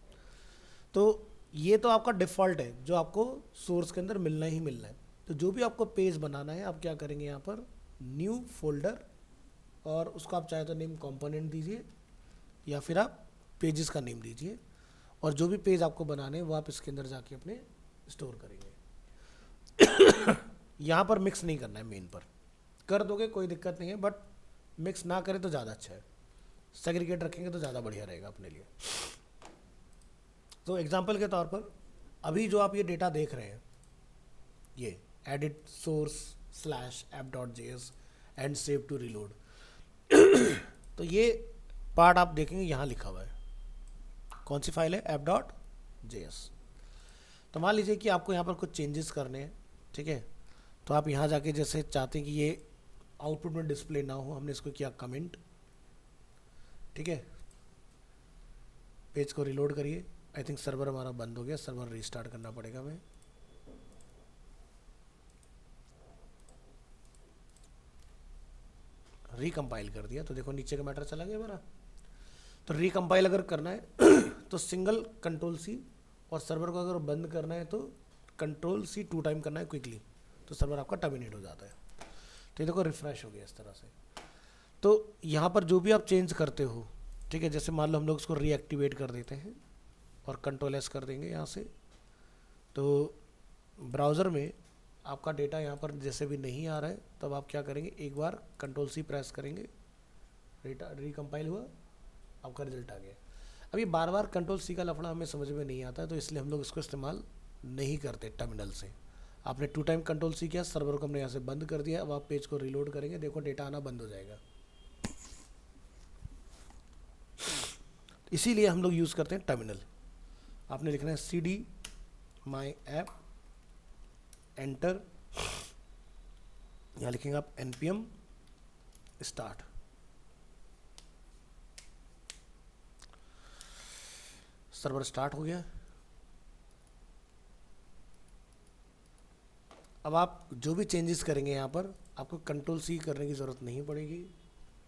तो ये तो आपका डिफ़ॉल्ट है जो आपको सोर्स के अंदर मिलना ही मिलना है। तो जो भी आपको पेज बनाना है आप क्या करेंगे, यहाँ पर न्यू फोल्डर, और उसको आप चाहे तो नेम कंपोनेंट दीजिए या फिर आप पेजेस का नेम दीजिए, और जो भी पेज आपको बनाने हैं वो आप इसके अंदर जाके अपने स्टोर करेंगे। यहाँ पर मिक्स नहीं करना है, मेन पर कर दोगे कोई दिक्कत नहीं है, बट मिक्स ना करें तो ज़्यादा अच्छा है, सेग्रीगेट रखेंगे तो ज़्यादा बढ़िया रहेगा अपने लिए। तो एग्जांपल के तौर पर अभी जो आप ये डेटा देख रहे हैं, ये edit source slash app dot JS and save to reload, तो ये पार्ट आप देखेंगे यहाँ लिखा हुआ है, कौन सी फाइल है, ऐप डॉट जेएस। तो मान लीजिए कि आपको यहाँ पर कुछ चेंजेस करने हैं, ठीक है, तो आप यहाँ जाके जैसे चाहते हैं कि ये आउटपुट में डिस्प्ले ना हो, हमने इसको किया कमेंट, ठीक है, पेज को रिलोड करिए। आई थिंक सर्वर हमारा बंद हो गया, सर्वर रीस्टार्ट करना पड़ेगा हमें। रिकम्पाइल कर दिया तो देखो नीचे का मैटर चला गया हमारा। तो रिकम्पाइल अगर करना है तो सिंगल कंट्रोल सी, और सर्वर को अगर बंद करना है तो कंट्रोल सी 2 टाइम करना है क्विकली, तो सर्वर आपका टर्मिनेट हो जाता है। तो ये देखो रिफ्रेश हो गया इस तरह से। तो यहाँ पर जो भी आप चेंज करते हो, ठीक है, जैसे मान लो हम लोग उसको रीएक्टिवेट कर देते हैं और कंट्रोल एस कर देंगे यहाँ से, तो ब्राउज़र में आपका डेटा यहाँ पर जैसे भी नहीं आ रहा है, तब आप क्या करेंगे, एक बार कंट्रोल सी प्रेस करेंगे, डेटा रिकम्पाइल हुआ, आपका रिजल्ट आ गया। अभी बार बार कंट्रोल सी का लफड़ा हमें समझ में नहीं आता है, तो इसलिए हम लोग इसको इस्तेमाल नहीं करते टर्मिनल से। आपने 2 टाइम कंट्रोल सी किया, सर्वर को हमने यहाँ से बंद कर दिया, अब आप पेज को रिलोड करेंगे, देखो डेटा आना बंद हो जाएगा। इसीलिए हम लोग यूज़ करते हैं टर्मिनल। आपने लिखना है cd my app एंटर, यहाँ लिखेंगे आप npm स्टार्ट। सर्वर स्टार्ट हो गया। अब आप जो भी चेंजेस करेंगे यहाँ पर आपको कंट्रोल सी करने की ज़रूरत नहीं पड़ेगी,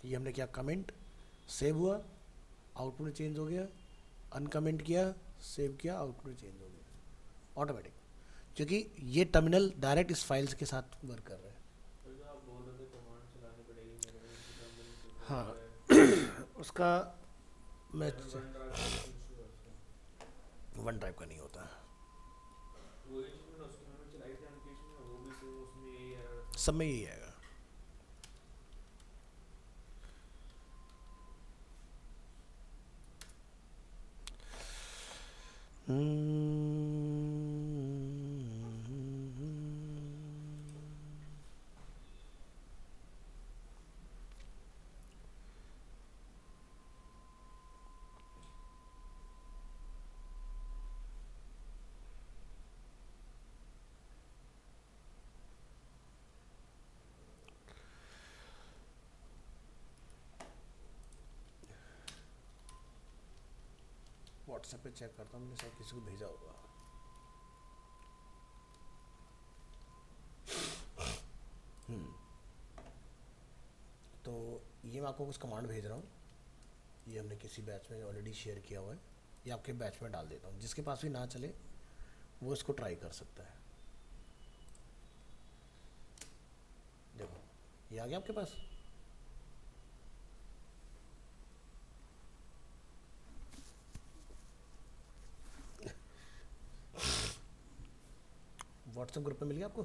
कि ये हमने क्या कमेंट सेव हुआ, आउटपुट में चेंज हो गया, अनकमेंट किया, सेव किया, आउटपुट में चेंज हो गया ऑटोमेटिक, क्योंकि ये टर्मिनल डायरेक्ट इस फाइल्स के साथ वर्क कर रहा है। हाँ उसका मैं वन ड्राइव का नहीं होता, सब में यही आएगा। व्हाट्सएप पे चेक करता हूँ, मैंने शायद किसी को भेजा होगा। तो ये मैं आपको कुछ कमांड भेज रहा हूँ, ये हमने किसी बैच में ऑलरेडी शेयर किया हुआ है, ये आपके बैच में डाल देता हूँ, जिसके पास भी ना चले वो इसको ट्राई कर सकता है। देखो ये आ गया आपके पास। व्हाट्सएप ग्रुप पे मिल गया आपको।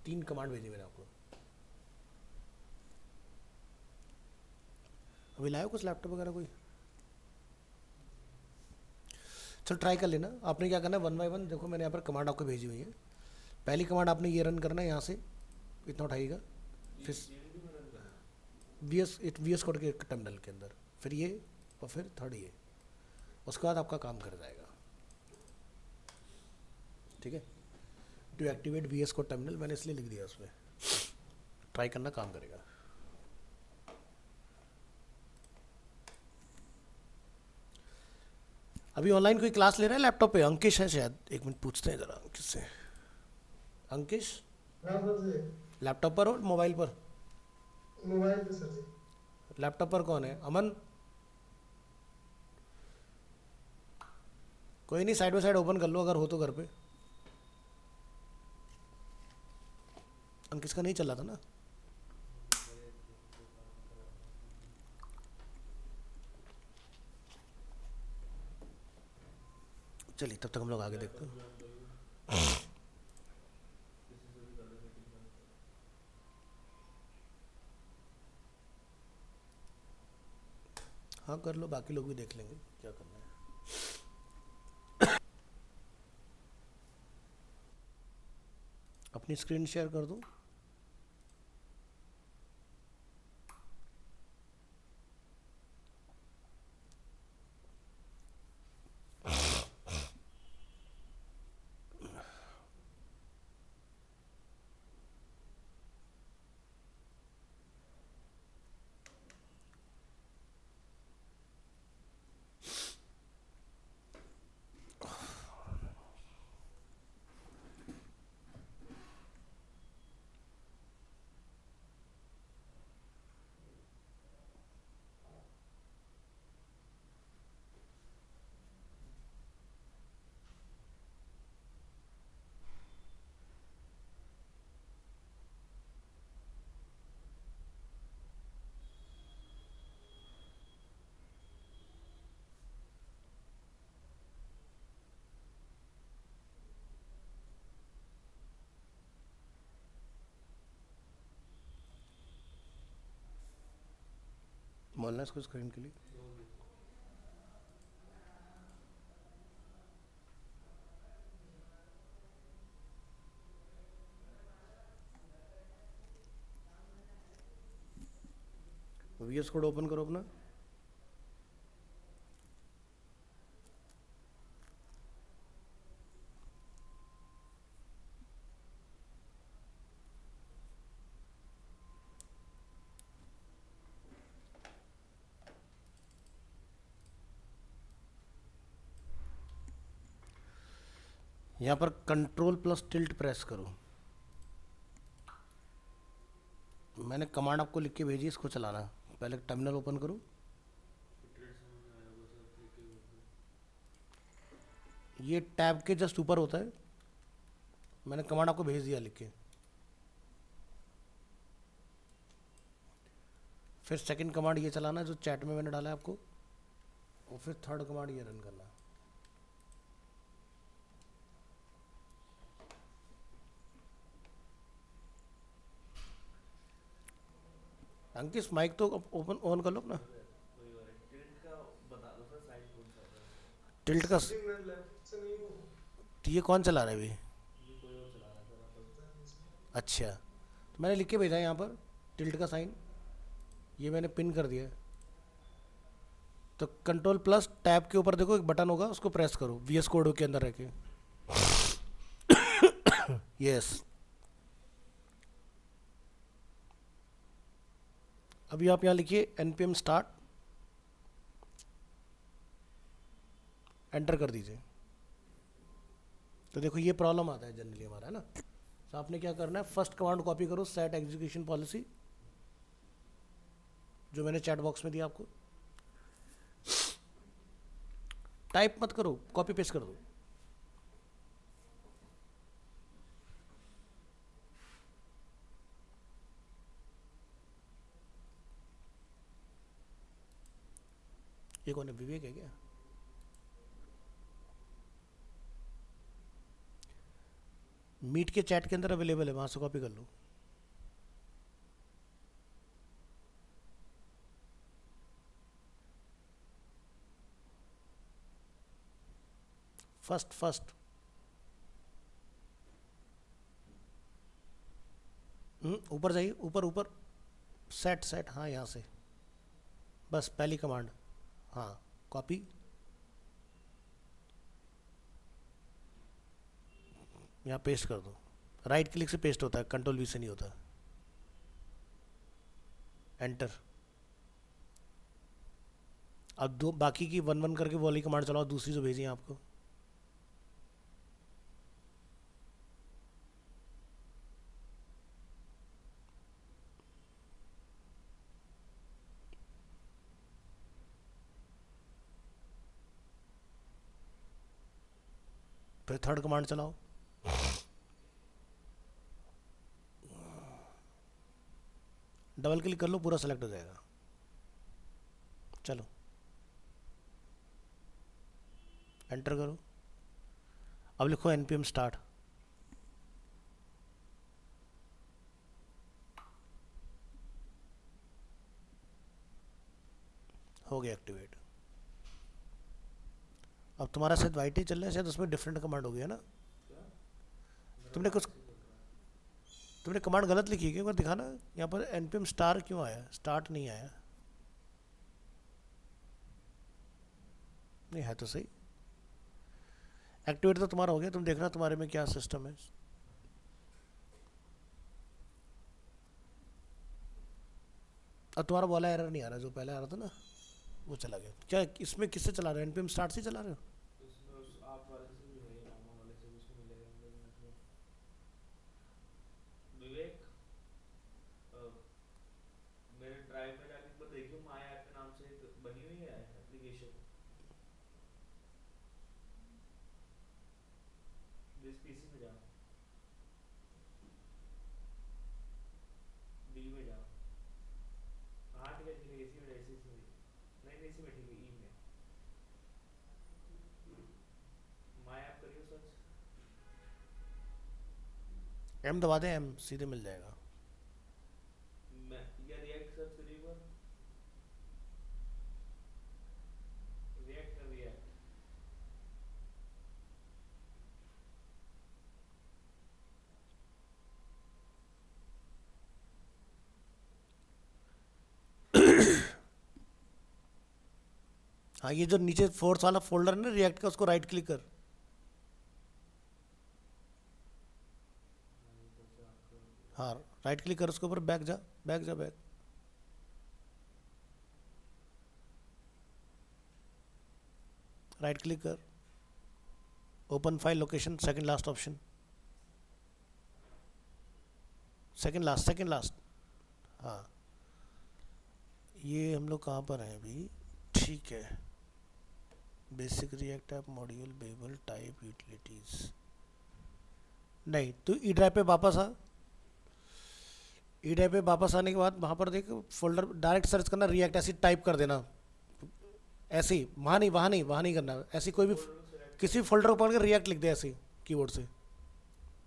3 कमांड भेजी मैंने आपको। अभी लाया कुछ लैपटॉप वगैरह कोई? चलो ट्राई कर लेना। आपने क्या करना है, 1 बाय 1 देखो मैंने यहाँ पर कमांड आपको भेजी हुई है। पहली कमांड आपने ये रन करना है, यहाँ से इतना उठाइएगा, फिर वी एस कोड के टर्मिनल के अंदर, फिर ये और फिर थर्ड ये, उसके बाद आपका काम कर जाएगा। ठीक है, to activate V S code terminal मैंने इसलिए लिख दिया उसमें, ट्राई करना काम करेगा। अभी ऑनलाइन कोई क्लास ले रहा है लैपटॉप पे? अंकिश है शायद, एक मिनट पूछते हैं जरा किससे। अंकिश लैपटॉप पर और मोबाइल पर? मोबाइल पे सर जी। लैपटॉप पर कौन है? अमन? कोई नहीं, साइड बाई साइड ओपन कर लो अगर हो तो घर पे। अंकित का नहीं चल रहा था ना। चलिए तब तक हम लोग आगे देखते हैं। हाँ कर लो, बाकी लोग भी देख लेंगे क्या करना है। अपनी स्क्रीन शेयर कर दूँ। बोलना इसको स्क्रीन के लिए। वीएस कोड ओपन करो अपना। यहाँ पर कंट्रोल प्लस टिल्ट प्रेस करो। मैंने कमांड आपको लिख के भेजी, इसको चलाना। पहले टर्मिनल ओपन करो। ये टैब के जस्ट ऊपर होता है। मैंने कमांड आपको भेज दिया लिख के। फिर सेकंड कमांड ये चलाना है जो चैट में मैंने डाला है आपको, और फिर थर्ड कमांड ये रन करना है। अंकित माइक तो ओपन ऑन कर लो अपना। टिल्ट का जी मैं लेफ्ट से नहीं हूँ। तो ये कौन चला रहा है अभी? पता नहीं इसमें। अच्छा, तो मैंने लिख के भेजा है यहाँ पर टिल्ट का साइन, ये मैंने पिन कर दिया है। तो कंट्रोल प्लस टैब के ऊपर देखो एक बटन होगा, उसको प्रेस करो वीएस कोड के अंदर रह के। यस। अभी आप यहाँ लिखिए npm स्टार्ट, एंटर कर दीजिए। तो देखो ये प्रॉब्लम आता है जनरली हमारा, है ना। तो आपने क्या करना है, फर्स्ट कमांड कॉपी करो, सेट एग्जीक्यूशन पॉलिसी, जो मैंने चैट बॉक्स में दिया आपको। टाइप मत करो, कॉपी पेस्ट कर दो। ये कौन है, विवेक है क्या? मीट के चैट के अंदर अवेलेबल है, वहां से कॉपी कर लो। फर्स्ट फर्स्ट ऊपर जाइए, ऊपर ऊपर, सेट सेट, हाँ यहाँ से, बस पहली कमांड, हाँ कॉपी, यहाँ पेस्ट कर दो। राइट क्लिक से पेस्ट होता है, कंट्रोल वी से नहीं होता। एंटर। अब दो बाकी की वन वन करके वो वाली कमांड चलाओ, दूसरी जो भेजी है आपको। फिर थर्ड कमांड चलाओ। डबल क्लिक कर लो, पूरा सेलेक्ट हो जाएगा। चलो एंटर करो, अब लिखो npm स्टार्ट। हो गया एक्टिवेट। अब तुम्हारा शायद वाइट ही चल रहा है, शायद उसमें डिफरेंट कमांड हो गया ना। क्या? मेरा तुमने कुछ वापस ही चल रहा है। तुमने कमांड गलत लिखी है क्या, एक बार दिखाना। यहाँ पर npm स्टार क्यों आया, स्टार्ट नहीं आया। नहीं है तो सही। एक्टिवेट तो तुम्हारा हो गया, तुम देखना तुम्हारे में क्या सिस्टम है। अब तुम्हारा वाला एरर नहीं आ रहा जो पहले आ रहा था ना, वो चला गया। क्या इसमें किससे चला रहे हो, npm स्टार्ट से चला रहे हो? इसमें उस आप वाले से भी है, रामा वाले से भी उसको मिलेगा इंटरनेट में। विवेक, अ, मेरे ड्राइव में जाके एक बार देखियो, माय ऐप के नाम से एक बनी हुई है एप्लीकेशन। दिस पीसी में जाओ, डी में जाओ। हाँ ठीक है ठीक है, इसी में नहीं नहीं, इसी में ठीक है, ई में माय ऐप करियो सर्च। एम दबा दें, एम सीधे मिल जाएगा। मैं या रिएक्ट सर्च करिए एक बार, रिएक्ट कर रिएक्ट। हाँ ये जो नीचे फोर्स वाला फोल्डर है ना रिएक्ट का, उसको राइट क्लिक कर। हाँ, इधर से आपको हाँ राइट क्लिक कर उसके ऊपर, बैक जा, बैक जा, बैक। राइट क्लिक कर, open file location, second last option, second last, second last. हाँ ये हम लोग कहाँ पर हैं अभी, ठीक है। Basic react app module babel type utilities, नहीं तो ई ड्राइव पे वापस आ। ई ड्राइव पे वापस आने के बाद वहाँ पर देख फोल्डर, डायरेक्ट सर्च करना रिएक्ट, ऐसे टाइप कर देना, ऐसे ही। वहाँ नहीं, वहाँ नहीं, वहाँ नहीं करना, ऐसी कोई भी फोल्डर को सेलेक्ट किसी भी फोल्डर को पकड़ के रिएक्ट लिख दे ऐसे कीबोर्ड से,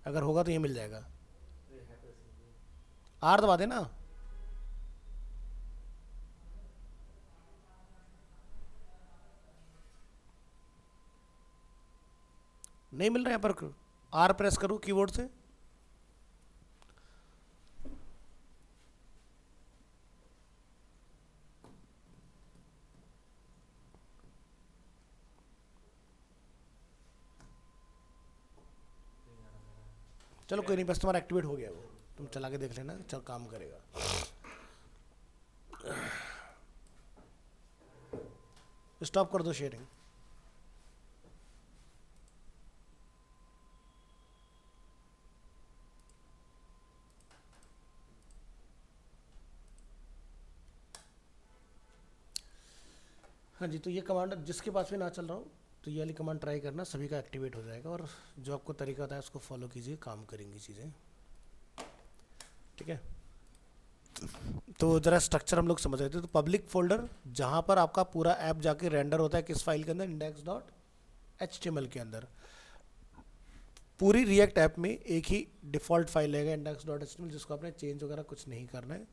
अगर होगा तो ये मिल जाएगा। कर, है तो सही। आर दबा देना। नहीं मिल रहा है यहाँ पर, आर प्रेस करो कीबोर्ड से। नहीं आ रहा मेरा। चलो कोई नहीं, बस तुम्हारा एक्टिवेट हो गया वो, तुम चला के देख लेना, चल काम करेगा। स्टॉप कर दो शेयरिंग। हाँ जी, तो ये कमांड जिसके पास भी ना चल रहा हो तो ये वाली कमांड ट्राई करना, सभी का एक्टिवेट हो जाएगा, और जो आपको तरीका होता है उसको फॉलो कीजिए, काम करेंगी चीज़ें। ठीक है, तो ज़रा स्ट्रक्चर हम लोग समझ रहे थे। तो पब्लिक फोल्डर जहाँ पर आपका पूरा ऐप जाके रेंडर होता है, किस फाइल के अंदर, index.html के अंदर। पूरी रिएक्ट ऐप में एक ही डिफ़ॉल्ट फाइल रहेगा index.html, जिसको आपने चेंज वगैरह कुछ नहीं करना है।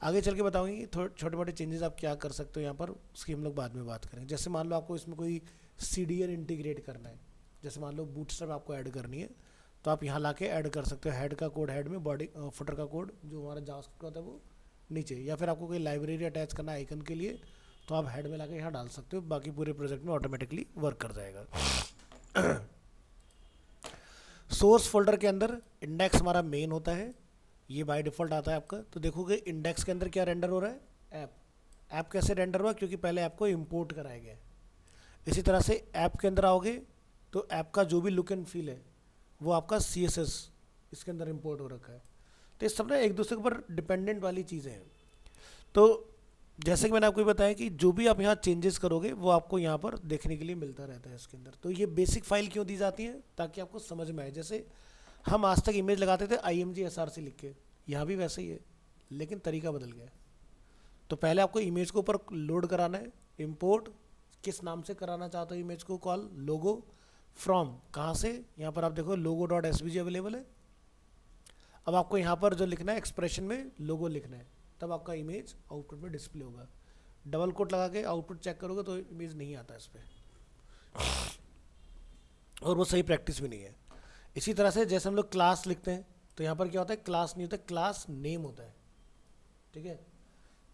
आगे चल के बताऊंगी कि छोटे मोटे चेंजेस आप क्या कर सकते हो यहाँ पर, उसकी हम लोग बाद में बात करेंगे। जैसे मान लो आपको इसमें कोई CDN इंटीग्रेट करना है, जैसे मान लो बूटस्ट्रैप आपको ऐड करनी है, तो आप यहाँ ला के ऐड कर सकते हो। हेड का कोड हेड में, बॉडी फुटर का कोड जो हमारा जावास्क्रिप्ट का होता है वो नीचे, या फिर आपको कोई लाइब्रेरी अटैच करना है आइकन के लिए, तो आप हेड में ला के यहाँ डाल सकते हो, बाकी पूरे प्रोजेक्ट में ऑटोमेटिकली वर्क कर जाएगा। सोर्स फोल्डर के अंदर इंडेक्स हमारा मेन होता है, ये बाय डिफ़ॉल्ट आता है आपका। तो देखोगे इंडेक्स के अंदर क्या रेंडर हो रहा है, ऐप। ऐप कैसे रेंडर हुआ, क्योंकि पहले ऐप को इंपोर्ट कराया गया है। इसी तरह से ऐप के अंदर आओगे तो ऐप का जो भी लुक एंड फील है वो आपका CSS इसके अंदर इंपोर्ट हो रखा है। तो ये सब ना एक दूसरे के ऊपर डिपेंडेंट वाली चीज़ें हैं। तो जैसे कि मैंने आपको बताया कि जो भी आप यहाँ चेंजेस करोगे वो आपको यहाँ पर देखने के लिए मिलता रहता है इसके अंदर। तो ये बेसिक फाइल क्यों दी जाती है, ताकि आपको समझ में आए। जैसे हम आज तक इमेज लगाते थे IMG SRC लिख के, यहाँ भी वैसे ही है, लेकिन तरीका बदल गया है। तो पहले आपको इमेज को ऊपर लोड कराना है, इंपोर्ट किस नाम से कराना चाहते हो इमेज को कॉल, लोगो फ्रॉम, कहाँ से, यहाँ पर आप देखो लोगो डॉट एस अवेलेबल है। अब आपको यहाँ पर जो लिखना है एक्सप्रेशन में लोगो लिखना है, तब आपका इमेज आउटपुट में डिस्प्ले होगा। डबल कोट लगा के आउटपुट चेक करोगे तो इमेज नहीं आता इस पर, और वो सही प्रैक्टिस भी नहीं है। इसी तरह से जैसे हम लोग क्लास लिखते हैं तो यहाँ पर क्या होता है, क्लास नहीं होता, क्लास नेम होता है, ठीक है।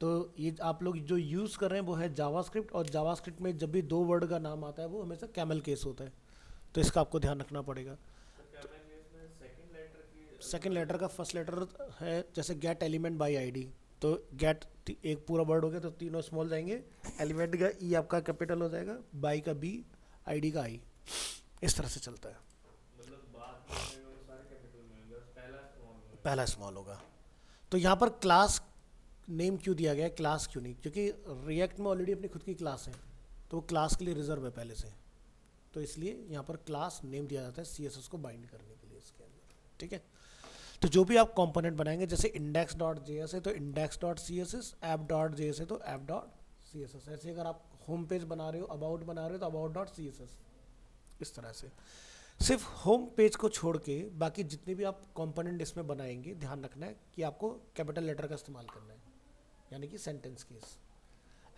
तो ये आप लोग जो यूज़ कर रहे हैं वो है जावास्क्रिप्ट, और जावास्क्रिप्ट में जब भी 2 वर्ड का नाम आता है वो हमेशा कैमल केस होता है, तो इसका आपको ध्यान रखना पड़ेगा। सेकेंड लेटर का फर्स्ट लेटर है, जैसे गेट एलिमेंट बाई आईडी, तो गेट एक पूरा वर्ड हो गया तो तीनों स्मॉल जाएंगे, एलिमेंट का ई आपका कैपिटल हो जाएगा, बाई का बी, आईडी का आई, इस तरह से चलता है। पहला स्मॉल होगा। तो यहाँ पर क्लास नेम क्यों दिया गया है, क्लास क्यों नहीं, क्योंकि रिएक्ट में ऑलरेडी अपनी खुद की क्लास है, तो वो क्लास के लिए रिजर्व है पहले से, तो इसलिए यहाँ पर क्लास नेम दिया जाता है CSS को बाइंड करने के लिए इसके अंदर, ठीक है। तो जो भी आप कंपोनेंट बनाएंगे, जैसे इंडेक्स डॉट JS है तो index dot CSS, app dot JS है तो ऐप डॉट CSS, ऐसे अगर आप होम पेज बना रहे हो, अबाउट बना रहे हो तो अबाउट डॉट CSS, इस तरह से। सिर्फ होम पेज को छोड़ के बाकी जितने भी आप कंपोनेंट इसमें बनाएंगे, ध्यान रखना है कि आपको कैपिटल लेटर का इस्तेमाल करना है, यानी कि सेंटेंस केस।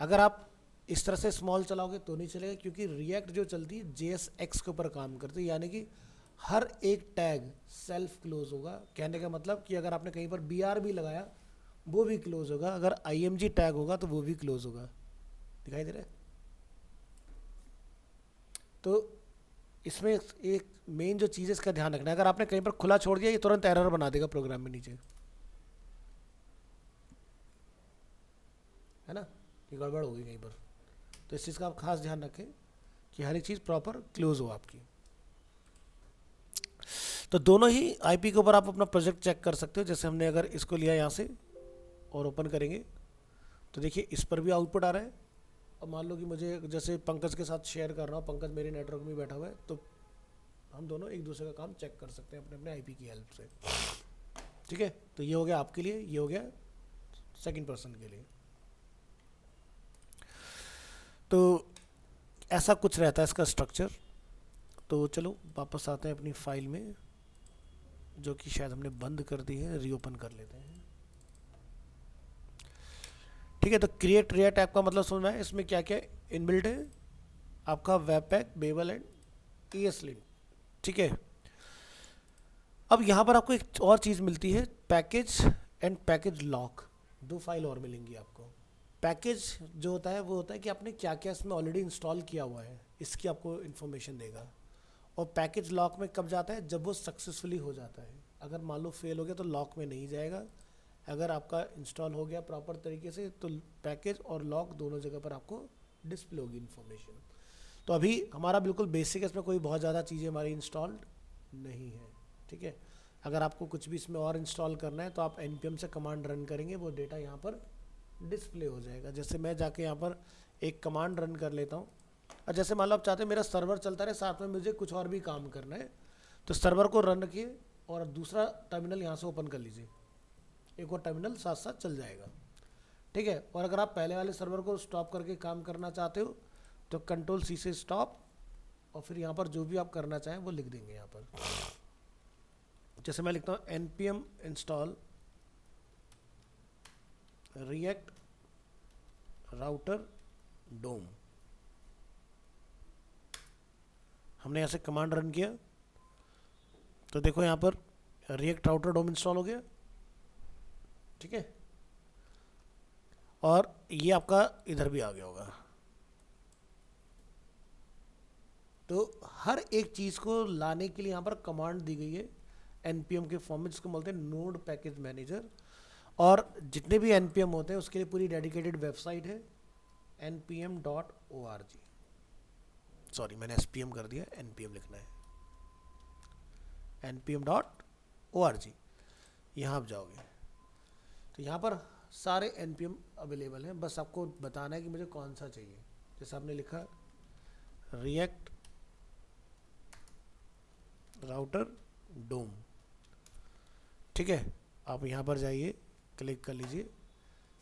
अगर आप इस तरह से स्मॉल चलाओगे तो नहीं चलेगा, क्योंकि रिएक्ट जो चलती है JSX के ऊपर काम करती है, यानी कि हर एक टैग सेल्फ क्लोज होगा। कहने का मतलब कि अगर आपने कहीं पर BR भी लगाया वो भी क्लोज होगा, अगर IMG टैग होगा तो वो भी क्लोज होगा, दिखाई दे रहा है। तो इसमें एक मेन जो चीज़ है इसका ध्यान रखना है, अगर आपने कहीं पर खुला छोड़ दिया ये तुरंत एरर बना देगा प्रोग्राम में नीचे, है ना, ये गड़बड़ होगी कहीं पर। तो इस चीज़ का आप खास ध्यान रखें कि हर एक चीज़ प्रॉपर क्लोज हो आपकी। तो दोनों ही IP के ऊपर आप अपना प्रोजेक्ट चेक कर सकते हो। जैसे हमने अगर इसको लिया यहाँ से और ओपन करेंगे तो देखिए इस पर भी आउटपुट आ रहा है। अब मान लो कि मुझे जैसे पंकज के साथ शेयर कर रहा हूँ, पंकज मेरे नेटवर्क में बैठा हुआ है, तो हम दोनों एक दूसरे का काम चेक कर सकते हैं अपने अपने IP की हेल्प से, ठीक है। तो ये हो गया आपके लिए, ये हो गया सेकंड पर्सन के लिए। तो ऐसा कुछ रहता है इसका स्ट्रक्चर। तो चलो वापस आते हैं अपनी फाइल में, जो कि शायद हमने बंद कर दी है, रीओपन कर लेते हैं, ठीक है। तो क्रिएट रिएक्ट ऐप का मतलब सुनना है, इसमें क्या क्या इनबिल्ट है, आपका वेबपैक, बेबल एंड ESLint, ठीक है। अब यहाँ पर आपको एक और चीज़ मिलती है, package and package lock, 2 file और मिलेंगी आपको। पैकेज जो होता है वो होता है कि आपने क्या क्या इसमें ऑलरेडी इंस्टॉल किया हुआ है, इसकी आपको इन्फॉर्मेशन देगा। और पैकेज लॉक में कब जाता है, जब वो सक्सेसफुली हो जाता है। अगर मान लो फेल हो गया तो लॉक में नहीं जाएगा, अगर आपका इंस्टॉल हो गया प्रॉपर तरीके से तो पैकेज और लॉक दोनों जगह पर आपको डिस्प्ले होगी इन्फॉर्मेशन। तो अभी हमारा बिल्कुल बेसिक है, इसमें कोई बहुत ज़्यादा चीज़ें हमारी इंस्टॉल्ड नहीं है, ठीक है। अगर आपको कुछ भी इसमें और इंस्टॉल करना है तो आप npm से कमांड रन करेंगे, वो डेटा यहाँ पर डिस्प्ले हो जाएगा। जैसे मैं जाके यहाँ पर एक कमांड रन कर लेता हूँ, और जैसे मान लो आप चाहते हैं मेरा सर्वर चलता रहे, साथ में मुझे कुछ और भी काम करना है, तो सर्वर को रन रखिए और दूसरा टर्मिनल यहाँ से ओपन कर लीजिए, एक और टर्मिनल साथ साथ चल जाएगा, ठीक है। और अगर आप पहले वाले सर्वर को स्टॉप करके काम करना चाहते हो तो Ctrl+C से स्टॉप, और फिर यहाँ पर जो भी आप करना चाहें वो लिख देंगे यहाँ पर। जैसे मैं लिखता हूँ npm install react router dom, हमने यहाँ से कमांड रन किया तो देखो यहाँ पर रिएक्ट राउटर डोम इंस्टॉल हो गया, ठीक है। और ये आपका इधर भी आ गया होगा। तो हर एक चीज़ को लाने के लिए यहाँ पर कमांड दी गई है npm के फॉर्म में, जिसको बोलते हैं नोड पैकेज मैनेजर। और जितने भी npm होते हैं उसके लिए पूरी डेडिकेटेड वेबसाइट है npm.org, सॉरी मैंने spm कर दिया, npm लिखना है, npm.org। यहाँ आप जाओगे तो यहाँ पर सारे npm अवेलेबल हैं, बस आपको बताना है कि मुझे कौन सा चाहिए। जैसे आपने लिखा रिएक्ट राउटर डोम, ठीक है। आप यहाँ पर जाइए क्लिक कर लीजिए,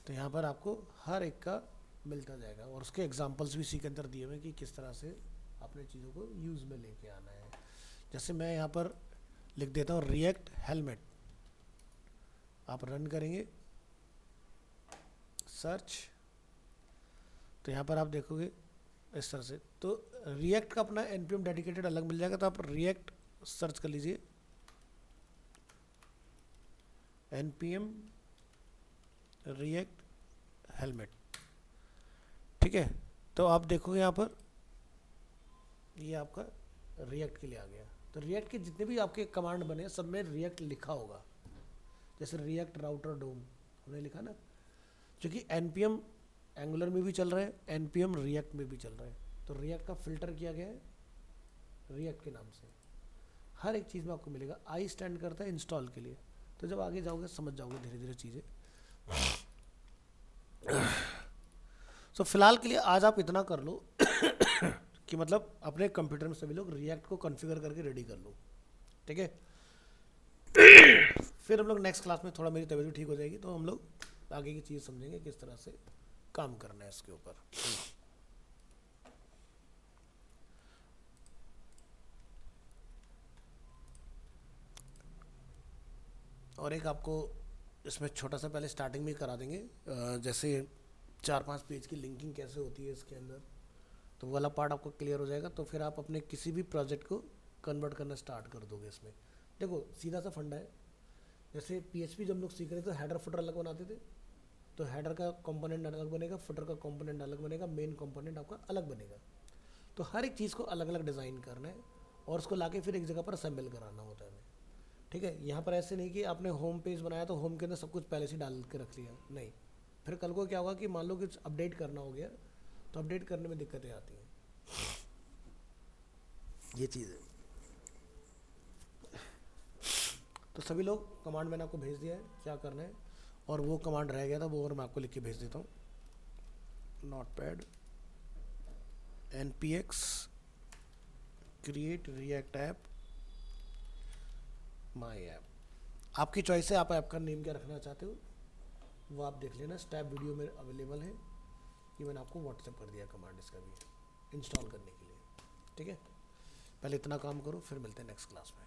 तो यहाँ पर आपको हर एक का मिलता जाएगा और उसके एग्जांपल्स भी इसी के अंदर दिए हुए हैं कि किस तरह से अपने चीज़ों को यूज़ में लेके आना है। जैसे मैं यहाँ पर लिख देता हूँ रिएक्ट हेलमेट, आप रन करेंगे सर्च, तो यहाँ पर आप देखोगे इस तरह से, तो रिएक्ट का अपना npm डेडिकेटेड अलग मिल जाएगा, तो आप रिएक्ट सर्च कर लीजिए npm रिएक्ट हेलमेट, ठीक है। तो आप देखोगे यहाँ पर ये आपका रिएक्ट के लिए आ गया। तो रिएक्ट के जितने भी आपके कमांड बने सब में रिएक्ट लिखा होगा, जैसे रिएक्ट राउटर डोम हमने लिखा ना, क्योंकि npm एंगुलर में भी चल रहा है, npm रिएक्ट में भी चल रहा है, तो रिएक्ट का फिल्टर किया गया है रिएक्ट के नाम से। हर एक चीज़ में आपको मिलेगा। आई स्टैंड करता है इंस्टॉल के लिए, तो जब आगे जाओगे समझ जाओगे धीरे धीरे चीज़ें। सो फिलहाल के लिए आज आप इतना कर लो कि मतलब अपने कंप्यूटर में सभी लोग रिएक्ट को कॉन्फ़िगर करके रेडी कर लो, ठीक है। फिर हम लोग नेक्स्ट क्लास में, थोड़ा मेरी तबीयत भी ठीक हो जाएगी तो हम लोग आगे की चीज़ समझेंगे किस तरह से काम करना है इसके ऊपर। और एक आपको इसमें छोटा सा पहले स्टार्टिंग में करा देंगे, जैसे 4-5 पेज की लिंकिंग कैसे होती है इसके अंदर, तो वो वाला पार्ट आपको क्लियर हो जाएगा। तो फिर आप अपने किसी भी प्रोजेक्ट को कन्वर्ट करना स्टार्ट कर दोगे इसमें। देखो सीधा सा फंडा है, जैसे PHP जब लोग सीख रहे थे तो हेडर फुटर अलग बनाते थे, तो हेडर का कंपोनेंट अलग बनेगा, फुटर का कंपोनेंट अलग बनेगा, मेन कंपोनेंट आपका अलग बनेगा। तो हर एक चीज़ को अलग अलग डिज़ाइन करना है और उसको लाके फिर एक जगह पर असेंबल कराना होता है हमें, ठीक है। यहाँ पर ऐसे नहीं कि आपने होम पेज बनाया तो होम के अंदर सब कुछ पहले से डाल के रख लिया, नहीं। फिर कल को क्या होगा कि मान लो कुछ अपडेट करना हो गया तो अपडेट करने में दिक्कतें आती हैं, ये चीज़ है। तो सभी लोग कमांड मैंने आपको भेज दिया है क्या करना है, और वो कमांड रह गया था वो और मैं आपको लिख के भेज देता हूँ। Notepad npx create react app my app. आपकी चॉइस है, आप ऐप का नेम क्या रखना चाहते हो वो आप देख लेना, स्टैप वीडियो में अवेलेबल है, ये मैंने आपको व्हाट्सएप कर दिया कमांड इसका भी इंस्टॉल करने के लिए, ठीक है। पहले इतना काम करो, फिर मिलते हैं नेक्स्ट क्लास में।